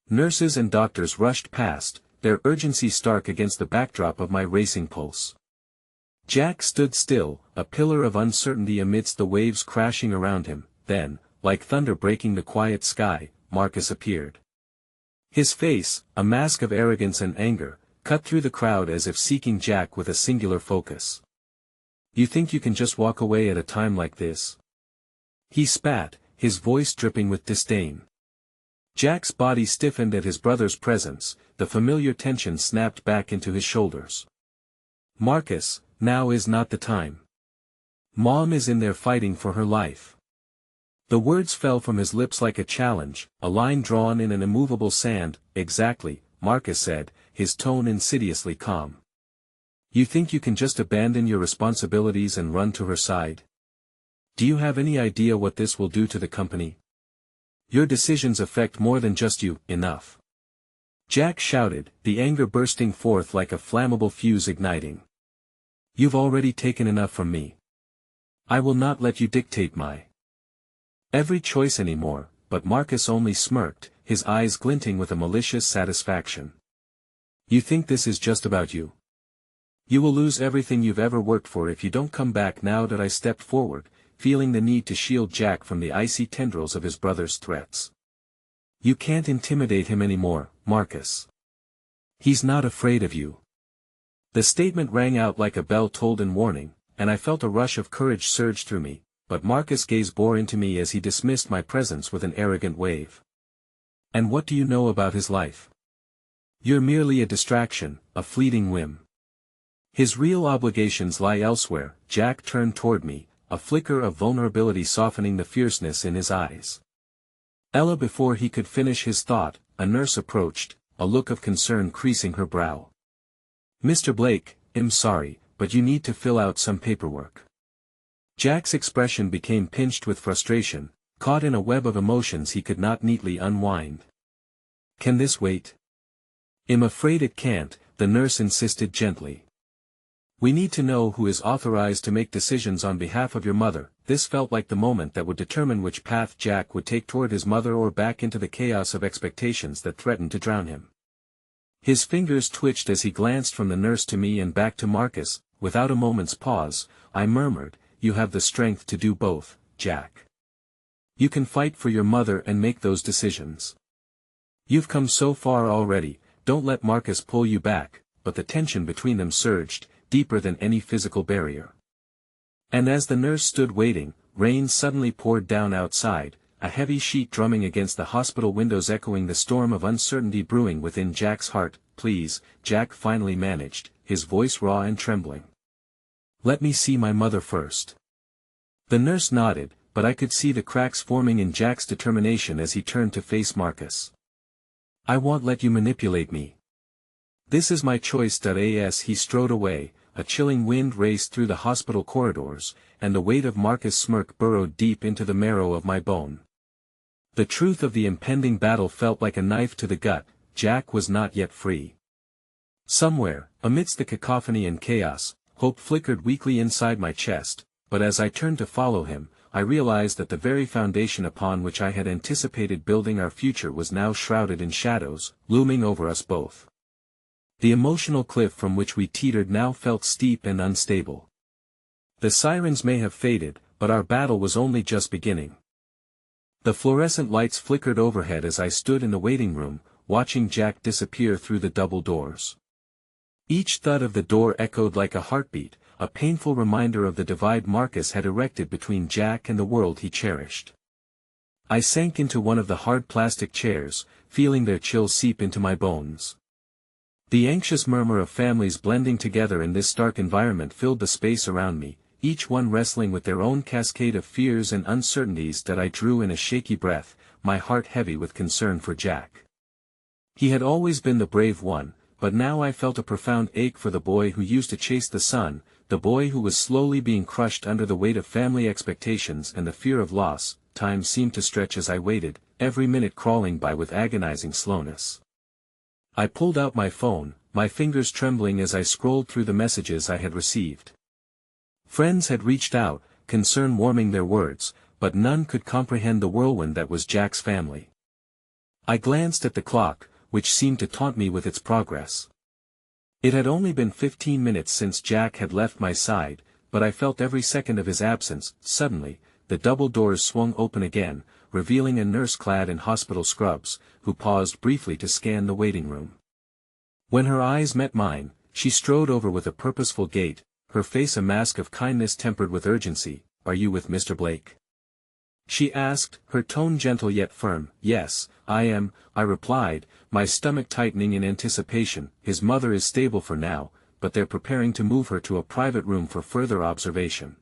Nurses and doctors rushed past, their urgency stark against the backdrop of my racing pulse. Jack stood still, a pillar of uncertainty amidst the waves crashing around him. Then, like thunder breaking the quiet sky, Marcus appeared. His face, a mask of arrogance and anger, cut through the crowd as if seeking Jack with a singular focus. "You think you can just walk away at a time like this?" He spat, his voice dripping with disdain. Jack's body stiffened at his brother's presence, the familiar tension snapped back into his shoulders. "Marcus, now is not the time. Mom is in there fighting for her life." The words fell from his lips like a challenge, a line drawn in an immovable sand. "Exactly," Marcus said, his tone insidiously calm. "You think you can just abandon your responsibilities and run to her side? Do you have any idea what this will do to the company? Your decisions affect more than just you." "Enough!" Jack shouted, the anger bursting forth like a flammable fuse igniting. "You've already taken enough from me. I will not let you dictate my every choice anymore." But Marcus only smirked, his eyes glinting with a malicious satisfaction. "You think this is just about you? You will lose everything you've ever worked for if you don't come back." Now that I stepped forward, feeling the need to shield Jack from the icy tendrils of his brother's threats. "You can't intimidate him anymore, Marcus. He's not afraid of you." The statement rang out like a bell tolled in warning, and I felt a rush of courage surge through me, but Marcus' gaze bore into me as he dismissed my presence with an arrogant wave. "And what do you know about his life? You're merely a distraction, a fleeting whim. His real obligations lie elsewhere." Jack turned toward me, a flicker of vulnerability softening the fierceness in his eyes. "Ella." Before he could finish his thought, a nurse approached, a look of concern creasing her brow. "Mr. Blake, I'm sorry, but you need to fill out some paperwork." Jack's expression became pinched with frustration, caught in a web of emotions he could not neatly unwind. "Can this wait?" "I'm afraid it can't," the nurse insisted gently. "We need to know who is authorized to make decisions on behalf of your mother." This felt like the moment that would determine which path Jack would take toward his mother or back into the chaos of expectations that threatened to drown him. His fingers twitched as he glanced from the nurse to me and back to Marcus. Without a moment's pause, I murmured, "You have the strength to do both, Jack. You can fight for your mother and make those decisions. You've come so far already, don't let Marcus pull you back." But the tension between them surged, deeper than any physical barrier. And as the nurse stood waiting, rain suddenly poured down outside, a heavy sheet drumming against the hospital windows echoing the storm of uncertainty brewing within Jack's heart. "Please," Jack finally managed, his voice raw and trembling. "Let me see my mother first." The nurse nodded, but I could see the cracks forming in Jack's determination as he turned to face Marcus. "I won't let you manipulate me. This is my choice." As he strode away, a chilling wind raced through the hospital corridors, and the weight of Marcus' smirk burrowed deep into the marrow of my bone. The truth of the impending battle felt like a knife to the gut. Jack was not yet free. Somewhere, amidst the cacophony and chaos, hope flickered weakly inside my chest, but as I turned to follow him, I realized that the very foundation upon which I had anticipated building our future was now shrouded in shadows, looming over us both. The emotional cliff from which we teetered now felt steep and unstable. The sirens may have faded, but our battle was only just beginning. The fluorescent lights flickered overhead as I stood in the waiting room, watching Jack disappear through the double doors. Each thud of the door echoed like a heartbeat, a painful reminder of the divide Marcus had erected between Jack and the world he cherished. I sank into one of the hard plastic chairs, feeling their chill seep into my bones. The anxious murmur of families blending together in this stark environment filled the space around me, each one wrestling with their own cascade of fears and uncertainties that I drew in a shaky breath, my heart heavy with concern for Jack. He had always been the brave one, but now I felt a profound ache for the boy who used to chase the sun, the boy who was slowly being crushed under the weight of family expectations and the fear of loss. Time seemed to stretch as I waited, every minute crawling by with agonizing slowness. I pulled out my phone, my fingers trembling as I scrolled through the messages I had received. Friends had reached out, concern warming their words, but none could comprehend the whirlwind that was Jack's family. I glanced at the clock, which seemed to taunt me with its progress. It had only been 15 minutes since Jack had left my side, but I felt every second of his absence. Suddenly, the double doors swung open again, revealing a nurse clad in hospital scrubs, who paused briefly to scan the waiting room. When her eyes met mine, she strode over with a purposeful gait, her face a mask of kindness tempered with urgency. "Are you with Mr. Blake?" she asked, her tone gentle yet firm. "Yes, I am," I replied, my stomach tightening in anticipation. "His mother is stable for now, but they're preparing to move her to a private room for further observation.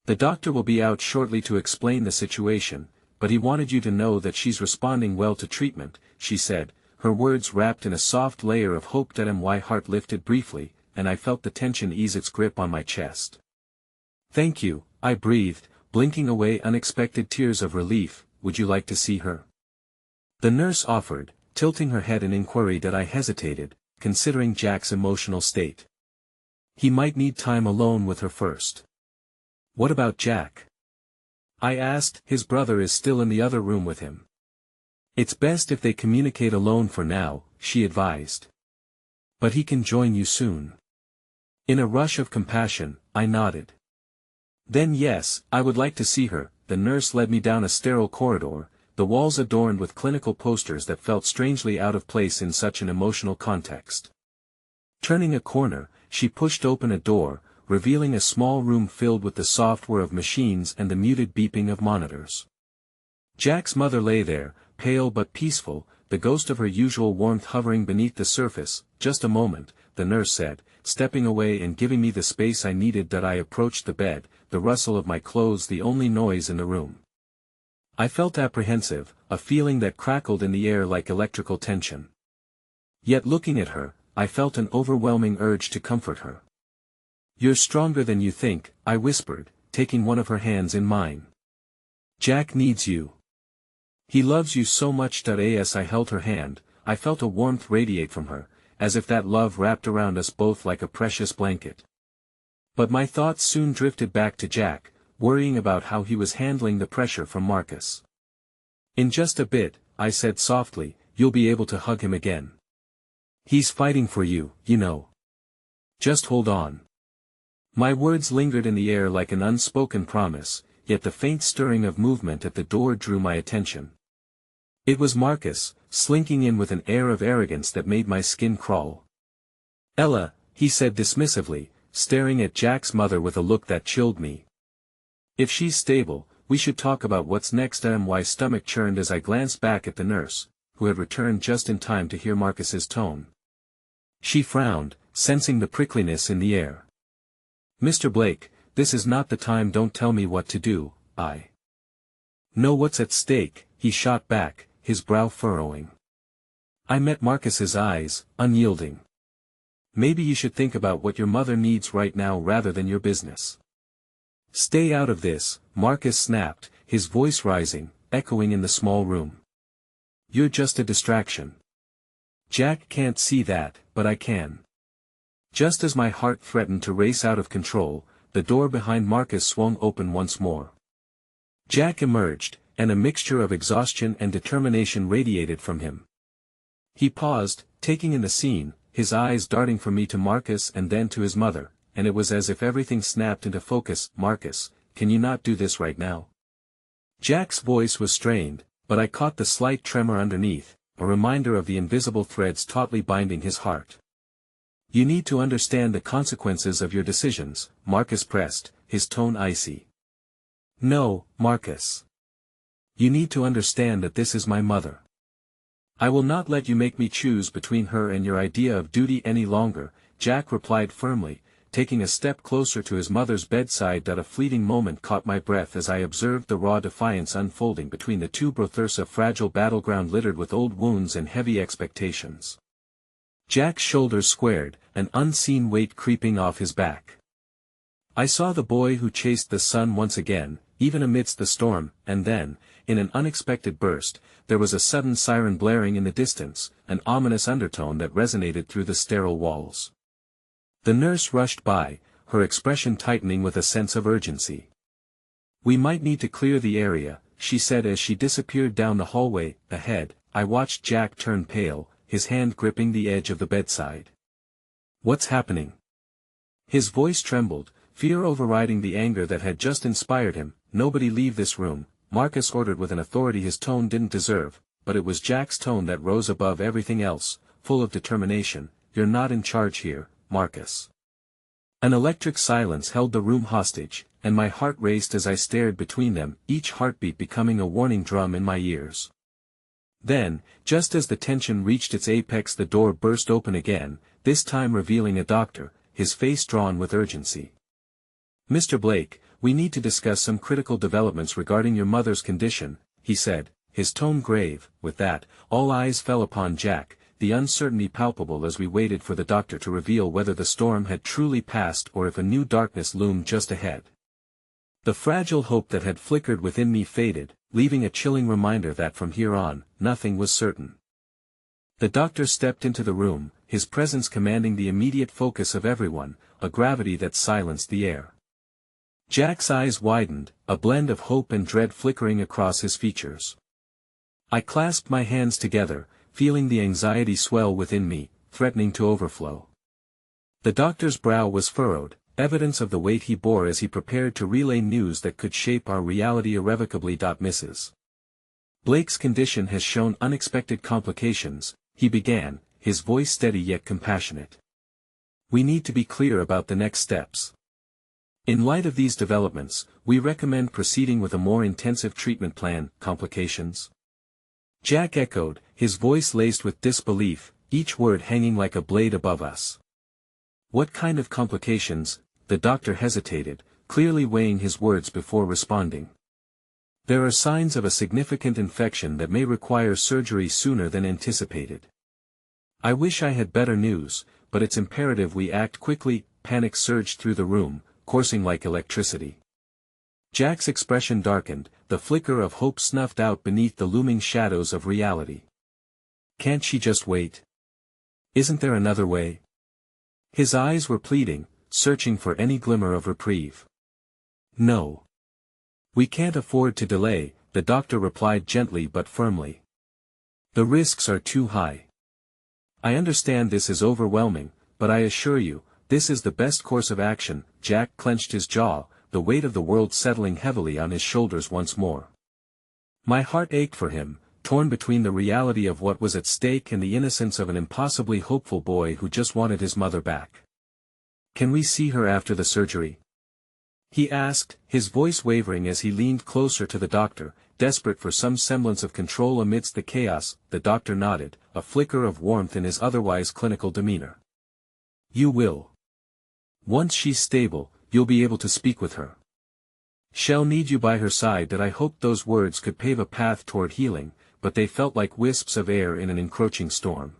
The doctor will be out shortly to explain the situation, but he wanted you to know that she's responding well to treatment," she said, her words wrapped in a soft layer of hope. That my heart lifted briefly, and I felt the tension ease its grip on my chest. "Thank you," I breathed, blinking away unexpected tears of relief. "Would you like to see her?" the nurse offered, tilting her head in inquiry. That I hesitated, considering Jack's emotional state. He might need time alone with her first. "What about Jack?" I asked. "His brother is still in the other room with him. It's best if they communicate alone for now," she advised. "But he can join you soon." In a rush of compassion, I nodded. "Then yes, I would like to see her." The nurse led me down a sterile corridor, the walls adorned with clinical posters that felt strangely out of place in such an emotional context. Turning a corner, she pushed open a door, revealing a small room filled with the soft whir of machines and the muted beeping of monitors. Jack's mother lay there, pale but peaceful, the ghost of her usual warmth hovering beneath the surface. "Just a moment," the nurse said, stepping away and giving me the space I needed. That I approached the bed, the rustle of my clothes the only noise in the room. I felt apprehensive, a feeling that crackled in the air like electrical tension. Yet looking at her, I felt an overwhelming urge to comfort her. "You're stronger than you think," I whispered, taking one of her hands in mine. "Jack needs you. He loves you so much." As I held her hand, I felt a warmth radiate from her, as if that love wrapped around us both like a precious blanket. But my thoughts soon drifted back to Jack, worrying about how he was handling the pressure from Marcus. "In just a bit," I said softly, "you'll be able to hug him again. He's fighting for you, you know. Just hold on." My words lingered in the air like an unspoken promise, yet the faint stirring of movement at the door drew my attention. It was Marcus, slinking in with an air of arrogance that made my skin crawl. "Ella," he said dismissively, staring at Jack's mother with a look that chilled me. "If she's stable, we should talk about what's next." My stomach churned as I glanced back at the nurse, who had returned just in time to hear Marcus's tone. She frowned, sensing the prickliness in the air. "Mr. Blake, this is not the time. Don't tell me what to do." "I know what's at stake," he shot back, his brow furrowing. I met Marcus's eyes, unyielding. "Maybe you should think about what your mother needs right now rather than your business." "Stay out of this," Marcus snapped, his voice rising, echoing in the small room. "You're just a distraction. Jack can't see that, but I can." Just as my heart threatened to race out of control, the door behind Marcus swung open once more. Jack emerged, and a mixture of exhaustion and determination radiated from him. He paused, taking in the scene, his eyes darting from me to Marcus and then to his mother, and it was as if everything snapped into focus. "Marcus, can you not do this right now?" Jack's voice was strained, but I caught the slight tremor underneath, a reminder of the invisible threads tautly binding his heart. You need to understand the consequences of your decisions, Marcus pressed, his tone icy. No, Marcus. You need to understand that this is my mother. I will not let you make me choose between her and your idea of duty any longer, Jack replied firmly, taking a step closer to his mother's bedside. That a fleeting moment caught my breath as I observed the raw defiance unfolding between the two brothers, a fragile battleground littered with old wounds and heavy expectations. Jack's shoulders squared, an unseen weight creeping off his back. I saw the boy who chased the sun once again, even amidst the storm, and then, in an unexpected burst, there was a sudden siren blaring in the distance, an ominous undertone that resonated through the sterile walls. The nurse rushed by, her expression tightening with a sense of urgency. We might need to clear the area, she said as she disappeared down the hallway. Ahead, I watched Jack turn pale, his hand gripping the edge of the bedside. What's happening? His voice trembled, fear overriding the anger that had just inspired him. Nobody leave this room, Marcus ordered with an authority his tone didn't deserve, but it was Jack's tone that rose above everything else, full of determination. You're not in charge here, Marcus. An electric silence held the room hostage, and my heart raced as I stared between them, each heartbeat becoming a warning drum in my ears. Then, just as the tension reached its apex, the door burst open again, this time revealing a doctor, his face drawn with urgency. Mr. Blake, we need to discuss some critical developments regarding your mother's condition, he said, his tone grave. With that, all eyes fell upon Jack, the uncertainty palpable as we waited for the doctor to reveal whether the storm had truly passed or if a new darkness loomed just ahead. The fragile hope that had flickered within me faded, leaving a chilling reminder that from here on, nothing was certain. The doctor stepped into the room, his presence commanding the immediate focus of everyone, a gravity that silenced the air. Jack's eyes widened, a blend of hope and dread flickering across his features. I clasped my hands together, feeling the anxiety swell within me, threatening to overflow. The doctor's brow was furrowed, evidence of the weight he bore as he prepared to relay news that could shape our reality irrevocably. Mrs. Blake's condition has shown unexpected complications, he began, his voice steady yet compassionate. We need to be clear about the next steps. In light of these developments, we recommend proceeding with a more intensive treatment plan. Complications? Jack echoed, his voice laced with disbelief, each word hanging like a blade above us. What kind of complications? The doctor hesitated, clearly weighing his words before responding. There are signs of a significant infection that may require surgery sooner than anticipated. I wish I had better news, but it's imperative we act quickly. Panic surged through the room, coursing like electricity. Jack's expression darkened, the flicker of hope snuffed out beneath the looming shadows of reality. Can't she just wait? Isn't there another way? His eyes were pleading, searching for any glimmer of reprieve. No. We can't afford to delay, the doctor replied gently but firmly. The risks are too high. I understand this is overwhelming, but I assure you, this is the best course of action. Jack clenched his jaw, the weight of the world settling heavily on his shoulders once more. My heart ached for him, torn between the reality of what was at stake and the innocence of an impossibly hopeful boy who just wanted his mother back. Can we see her after the surgery? He asked, his voice wavering as he leaned closer to the doctor, desperate for some semblance of control amidst the chaos. The doctor nodded, a flicker of warmth in his otherwise clinical demeanor. You will. Once she's stable, you'll be able to speak with her. She'll need you by her side. That I hoped those words could pave a path toward healing, but they felt like wisps of air in an encroaching storm.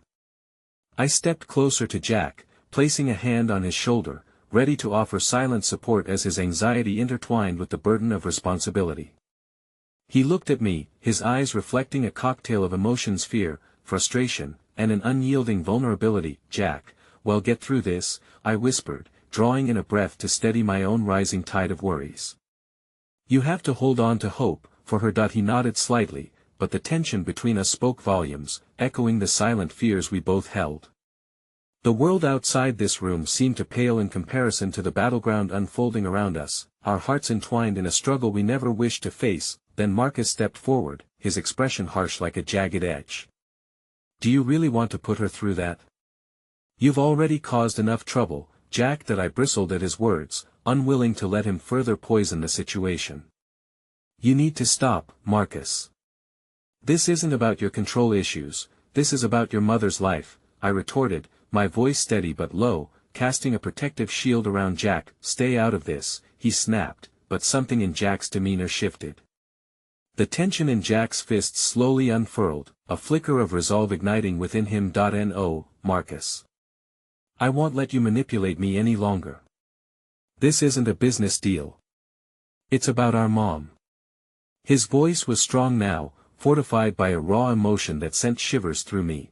I stepped closer to Jack, placing a hand on his shoulder, ready to offer silent support as his anxiety intertwined with the burden of responsibility. He looked at me, his eyes reflecting a cocktail of emotions: fear, frustration, and an unyielding vulnerability. Jack, well, get through this, I whispered, drawing in a breath to steady my own rising tide of worries. You have to hold on to hope, for her. He nodded slightly, but the tension between us spoke volumes, echoing the silent fears we both held. The world outside this room seemed to pale in comparison to the battleground unfolding around us, our hearts entwined in a struggle we never wished to face. Then Marcus stepped forward, his expression harsh like a jagged edge. Do you really want to put her through that? You've already caused enough trouble, Jack, that I bristled at his words, unwilling to let him further poison the situation. You need to stop, Marcus. This isn't about your control issues, this is about your mother's life, I retorted, my voice steady but low, casting a protective shield around Jack. Stay out of this, he snapped, but something in Jack's demeanor shifted. The tension in Jack's fists slowly unfurled, a flicker of resolve igniting within him. No, Marcus. I won't let you manipulate me any longer. This isn't a business deal. It's about our mom. His voice was strong now, fortified by a raw emotion that sent shivers through me.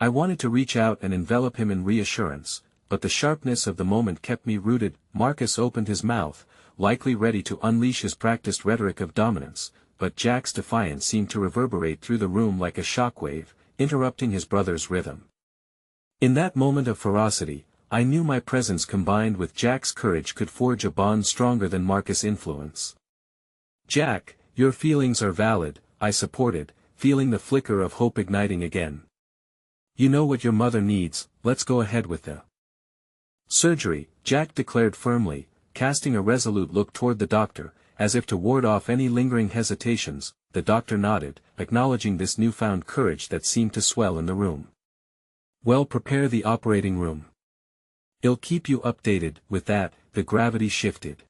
I wanted to reach out and envelop him in reassurance, but the sharpness of the moment kept me rooted. Marcus opened his mouth, likely ready to unleash his practiced rhetoric of dominance, but Jack's defiance seemed to reverberate through the room like a shockwave, interrupting his brother's rhythm. In that moment of ferocity, I knew my presence combined with Jack's courage could forge a bond stronger than Marcus' influence. Jack, your feelings are valid, I supported, feeling the flicker of hope igniting again. You know what your mother needs, let's go ahead with the surgery, Jack declared firmly, casting a resolute look toward the doctor, as if to ward off any lingering hesitations. The doctor nodded, acknowledging this newfound courage that seemed to swell in the room. Well, prepare the operating room. I'll keep you updated. With that, the gravity shifted.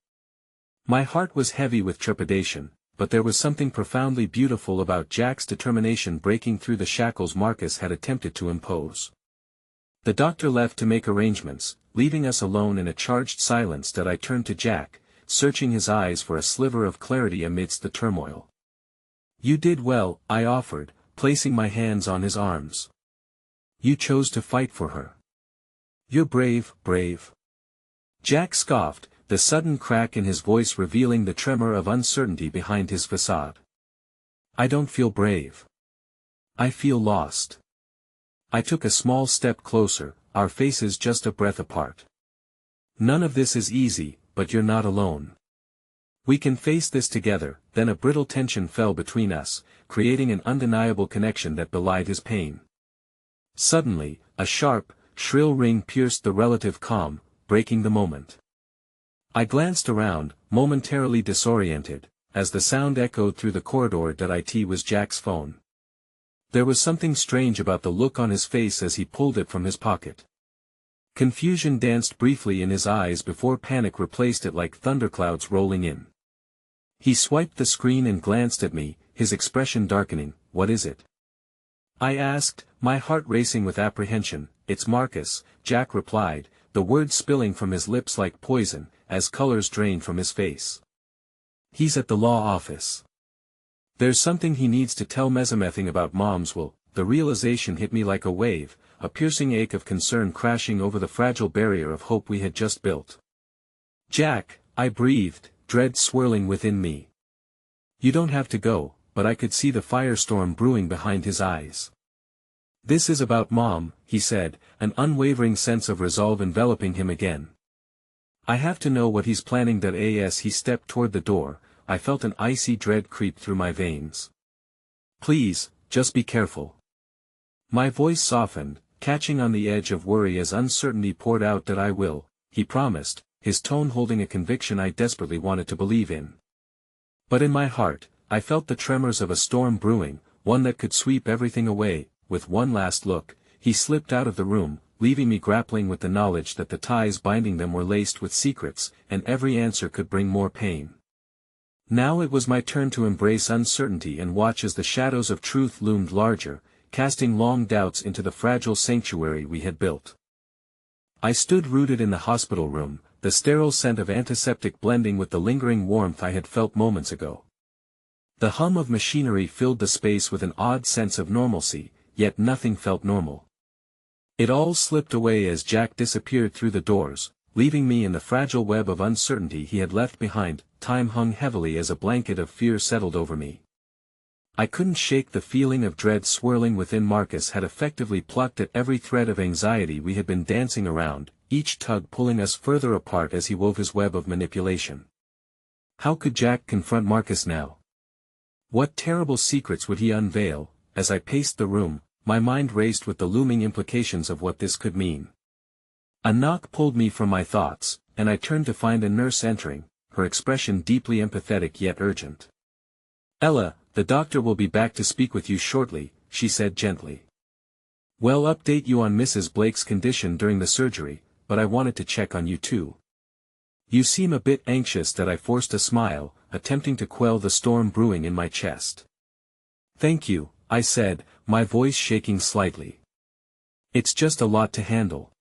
My heart was heavy with trepidation, but there was something profoundly beautiful about Jack's determination breaking through the shackles Marcus had attempted to impose. The doctor left to make arrangements, leaving us alone in a charged silence. That I turned to Jack, searching his eyes for a sliver of clarity amidst the turmoil. You did well, I offered, placing my hands on his arms. You chose to fight for her. You're brave, brave. Jack scoffed, the sudden crack in his voice revealing the tremor of uncertainty behind his facade. I don't feel brave. I feel lost. I took a small step closer, our faces just a breath apart. None of this is easy, but you're not alone. We can face this together. Then a brittle tension fell between us, creating an undeniable connection that belied his pain. Suddenly, a sharp, shrill ring pierced the relative calm, breaking the moment. I glanced around, momentarily disoriented, as the sound echoed through the corridor. It was Jack's phone. There was something strange about the look on his face as he pulled it from his pocket. Confusion danced briefly in his eyes before panic replaced it like thunderclouds rolling in. He swiped the screen and glanced at me, his expression darkening. What is it? I asked, my heart racing with apprehension. It's Marcus, Jack replied, the words spilling from his lips like poison, as colors drained from his face. He's at the law office. There's something he needs to tell Mesamething about Mom's will. The realization hit me like a wave, a piercing ache of concern crashing over the fragile barrier of hope we had just built. Jack, I breathed, dread swirling within me. You don't have to go, but I could see the firestorm brewing behind his eyes. This is about Mom, he said, an unwavering sense of resolve enveloping him again. I have to know what he's planning. As he stepped toward the door, I felt an icy dread creep through my veins. Please, just be careful. My voice softened, catching on the edge of worry as uncertainty poured out. I will, he promised, his tone holding a conviction I desperately wanted to believe in. But in my heart, I felt the tremors of a storm brewing, one that could sweep everything away. With one last look, he slipped out of the room, leaving me grappling with the knowledge that the ties binding them were laced with secrets, and every answer could bring more pain. Now it was my turn to embrace uncertainty and watch as the shadows of truth loomed larger, casting long doubts into the fragile sanctuary we had built. I stood rooted in the hospital room, the sterile scent of antiseptic blending with the lingering warmth I had felt moments ago. The hum of machinery filled the space with an odd sense of normalcy, yet nothing felt normal. It all slipped away as Jack disappeared through the doors, leaving me in the fragile web of uncertainty he had left behind. Time hung heavily as a blanket of fear settled over me. I couldn't shake the feeling of dread swirling within. Marcus had effectively plucked at every thread of anxiety we had been dancing around, each tug pulling us further apart as he wove his web of manipulation. How could Jack confront Marcus now? What terrible secrets would he unveil? As I paced the room, my mind raced with the looming implications of what this could mean. A knock pulled me from my thoughts, and I turned to find a nurse entering, her expression deeply empathetic yet urgent. "Ella, the doctor will be back to speak with you shortly," she said gently. "Well, update you on Mrs. Blake's condition during the surgery, but I wanted to check on you too. You seem a bit anxious." That I forced a smile, attempting to quell the storm brewing in my chest. "Thank you," I said, my voice shaking slightly. "It's just a lot to handle."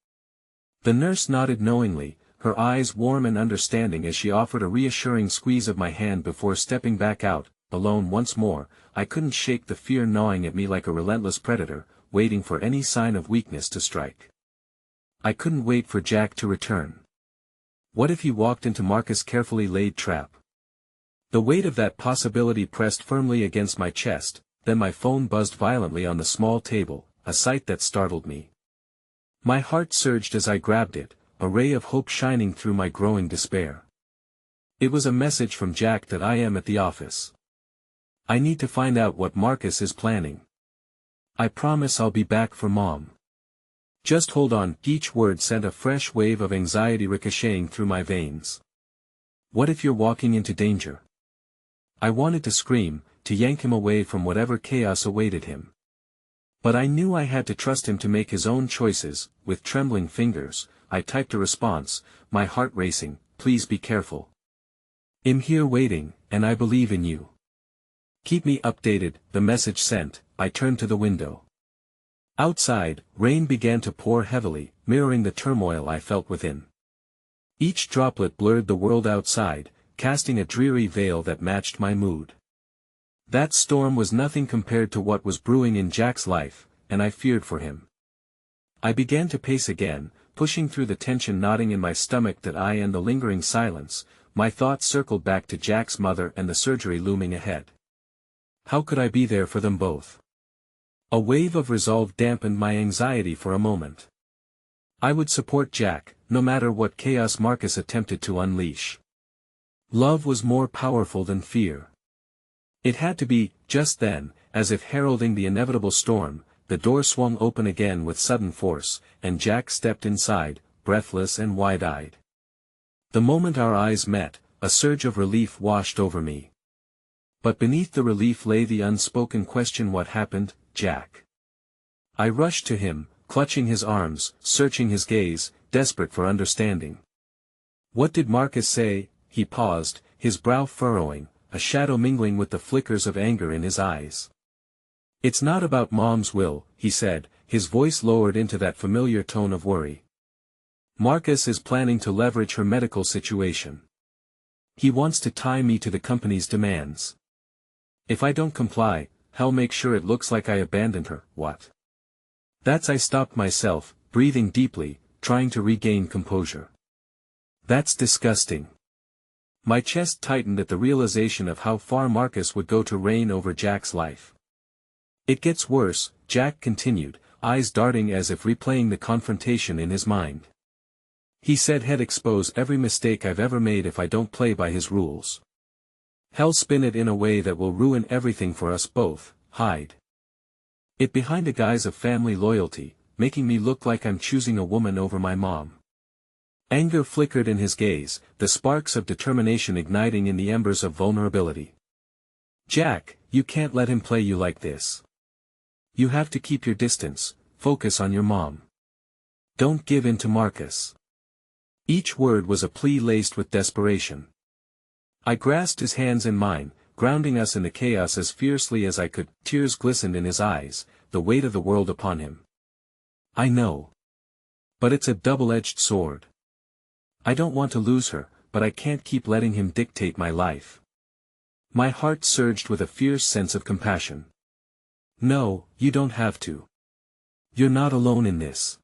The nurse nodded knowingly, her eyes warm and understanding as she offered a reassuring squeeze of my hand before stepping back out. Alone once more, I couldn't shake the fear gnawing at me like a relentless predator, waiting for any sign of weakness to strike. I couldn't wait for Jack to return. What if he walked into Marcus' carefully laid trap? The weight of that possibility pressed firmly against my chest, then my phone buzzed violently on the small table, a sight that startled me. My heart surged as I grabbed it, a ray of hope shining through my growing despair. It was a message from Jack that I am at the office. I need to find out what Marcus is planning. I promise I'll be back for Mom. Just hold on. Each word sent a fresh wave of anxiety ricocheting through my veins. What if you're walking into danger? I wanted to scream, to yank him away from whatever chaos awaited him. But I knew I had to trust him to make his own choices. With trembling fingers, I typed a response, my heart racing. "Please be careful. I'm here waiting, and I believe in you. Keep me updated." The message sent, I turned to the window. Outside, rain began to pour heavily, mirroring the turmoil I felt within. Each droplet blurred the world outside, casting a dreary veil that matched my mood. That storm was nothing compared to what was brewing in Jack's life, and I feared for him. I began to pace again, pushing through the tension knotting in my stomach and the lingering silence. My thoughts circled back to Jack's mother and the surgery looming ahead. How could I be there for them both? A wave of resolve dampened my anxiety for a moment. I would support Jack, no matter what chaos Marcus attempted to unleash. Love was more powerful than fear. It had to be. Just then, as if heralding the inevitable storm, the door swung open again with sudden force, and Jack stepped inside, breathless and wide-eyed. The moment our eyes met, a surge of relief washed over me. But beneath the relief lay the unspoken question: what happened, Jack? I rushed to him, clutching his arms, searching his gaze, desperate for understanding. "What did Marcus say?" He paused, his brow furrowing, a shadow mingling with the flickers of anger in his eyes. "It's not about Mom's will," he said, his voice lowered into that familiar tone of worry. "Marcus is planning to leverage her medical situation. He wants to tie me to the company's demands. If I don't comply, he'll make sure it looks like I abandoned her." "What?" I stopped myself, breathing deeply, trying to regain composure. "That's disgusting." My chest tightened at the realization of how far Marcus would go to reign over Jack's life. "It gets worse," Jack continued, eyes darting as if replaying the confrontation in his mind. "He said he'd expose every mistake I've ever made if I don't play by his rules. He'll spin it in a way that will ruin everything for us both, hide it behind a guise of family loyalty, making me look like I'm choosing a woman over my mom." Anger flickered in his gaze, the sparks of determination igniting in the embers of vulnerability. "Jack, you can't let him play you like this. You have to keep your distance, focus on your mom. Don't give in to Marcus." Each word was a plea laced with desperation. I grasped his hands in mine, grounding us in the chaos as fiercely as I could. Tears glistened in his eyes, the weight of the world upon him. "I know. But it's a double-edged sword. I don't want to lose her, but I can't keep letting him dictate my life." My heart surged with a fierce sense of compassion. "No, you don't have to. You're not alone in this.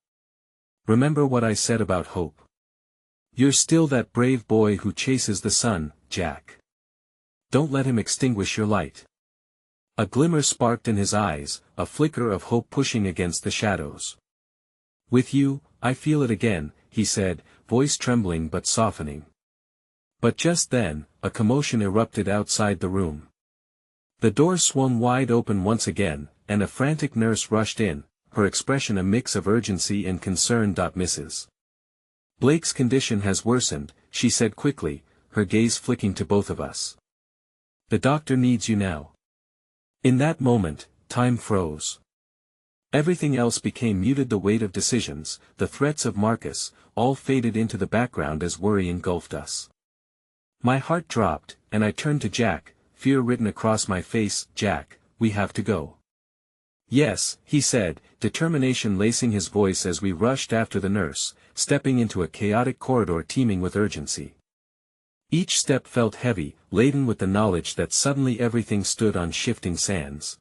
Remember what I said about hope. You're still that brave boy who chases the sun, Jack. Don't let him extinguish your light." A glimmer sparked in his eyes, a flicker of hope pushing against the shadows. "With you, I feel it again," he said, voice trembling but softening. But just then, a commotion erupted outside the room. The door swung wide open once again, and a frantic nurse rushed in, her expression a mix of urgency and concern. Mrs. Blake's condition has worsened, she said quickly, her gaze flicking to both of us. The doctor needs you now. In that moment, time froze. Everything else became muted. The weight of decisions, the threats of Marcus, all faded into the background as worry engulfed us. My heart dropped, and I turned to Jack, fear written across my face. Jack, we have to go. Yes, he said, determination lacing his voice as we rushed after the nurse, stepping into a chaotic corridor teeming with urgency. Each step felt heavy, laden with the knowledge that suddenly everything stood on shifting sands.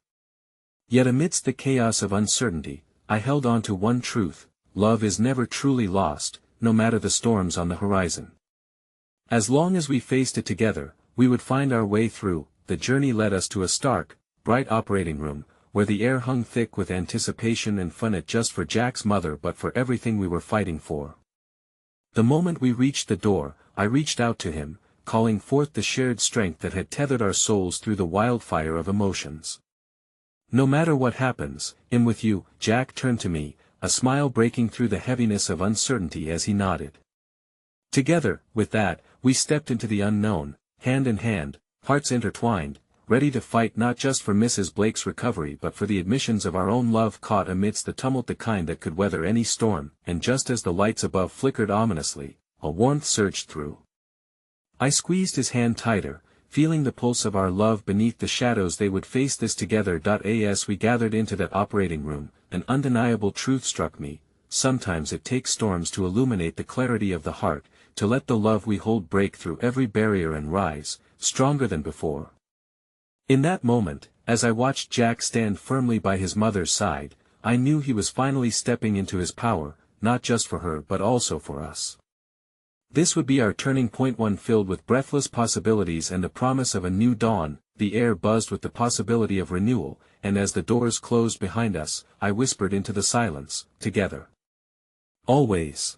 Yet amidst the chaos of uncertainty, I held on to one truth: love is never truly lost, no matter the storms on the horizon. As long as we faced it together, we would find our way through. The journey led us to a stark, bright operating room, where the air hung thick with anticipation and fun, not just for Jack's mother but for everything we were fighting for. The moment we reached the door, I reached out to him, calling forth the shared strength that had tethered our souls through the wildfire of emotions. No matter what happens, I'm with you. Jack turned to me, a smile breaking through the heaviness of uncertainty as he nodded. Together, with that, we stepped into the unknown, hand in hand, hearts intertwined, ready to fight not just for Mrs. Blake's recovery but for the admissions of our own love, caught amidst the tumult, the kind that could weather any storm. And just as the lights above flickered ominously, a warmth surged through. I squeezed his hand tighter, feeling the pulse of our love beneath the shadows. They would face this together. As we gathered into that operating room, an undeniable truth struck me: sometimes it takes storms to illuminate the clarity of the heart, to let the love we hold break through every barrier and rise, stronger than before. In that moment, as I watched Jack stand firmly by his mother's side, I knew he was finally stepping into his power, not just for her but also for us. This would be our turning point, one filled with breathless possibilities and the promise of a new dawn. The air buzzed with the possibility of renewal, and as the doors closed behind us, I whispered into the silence, together. Always.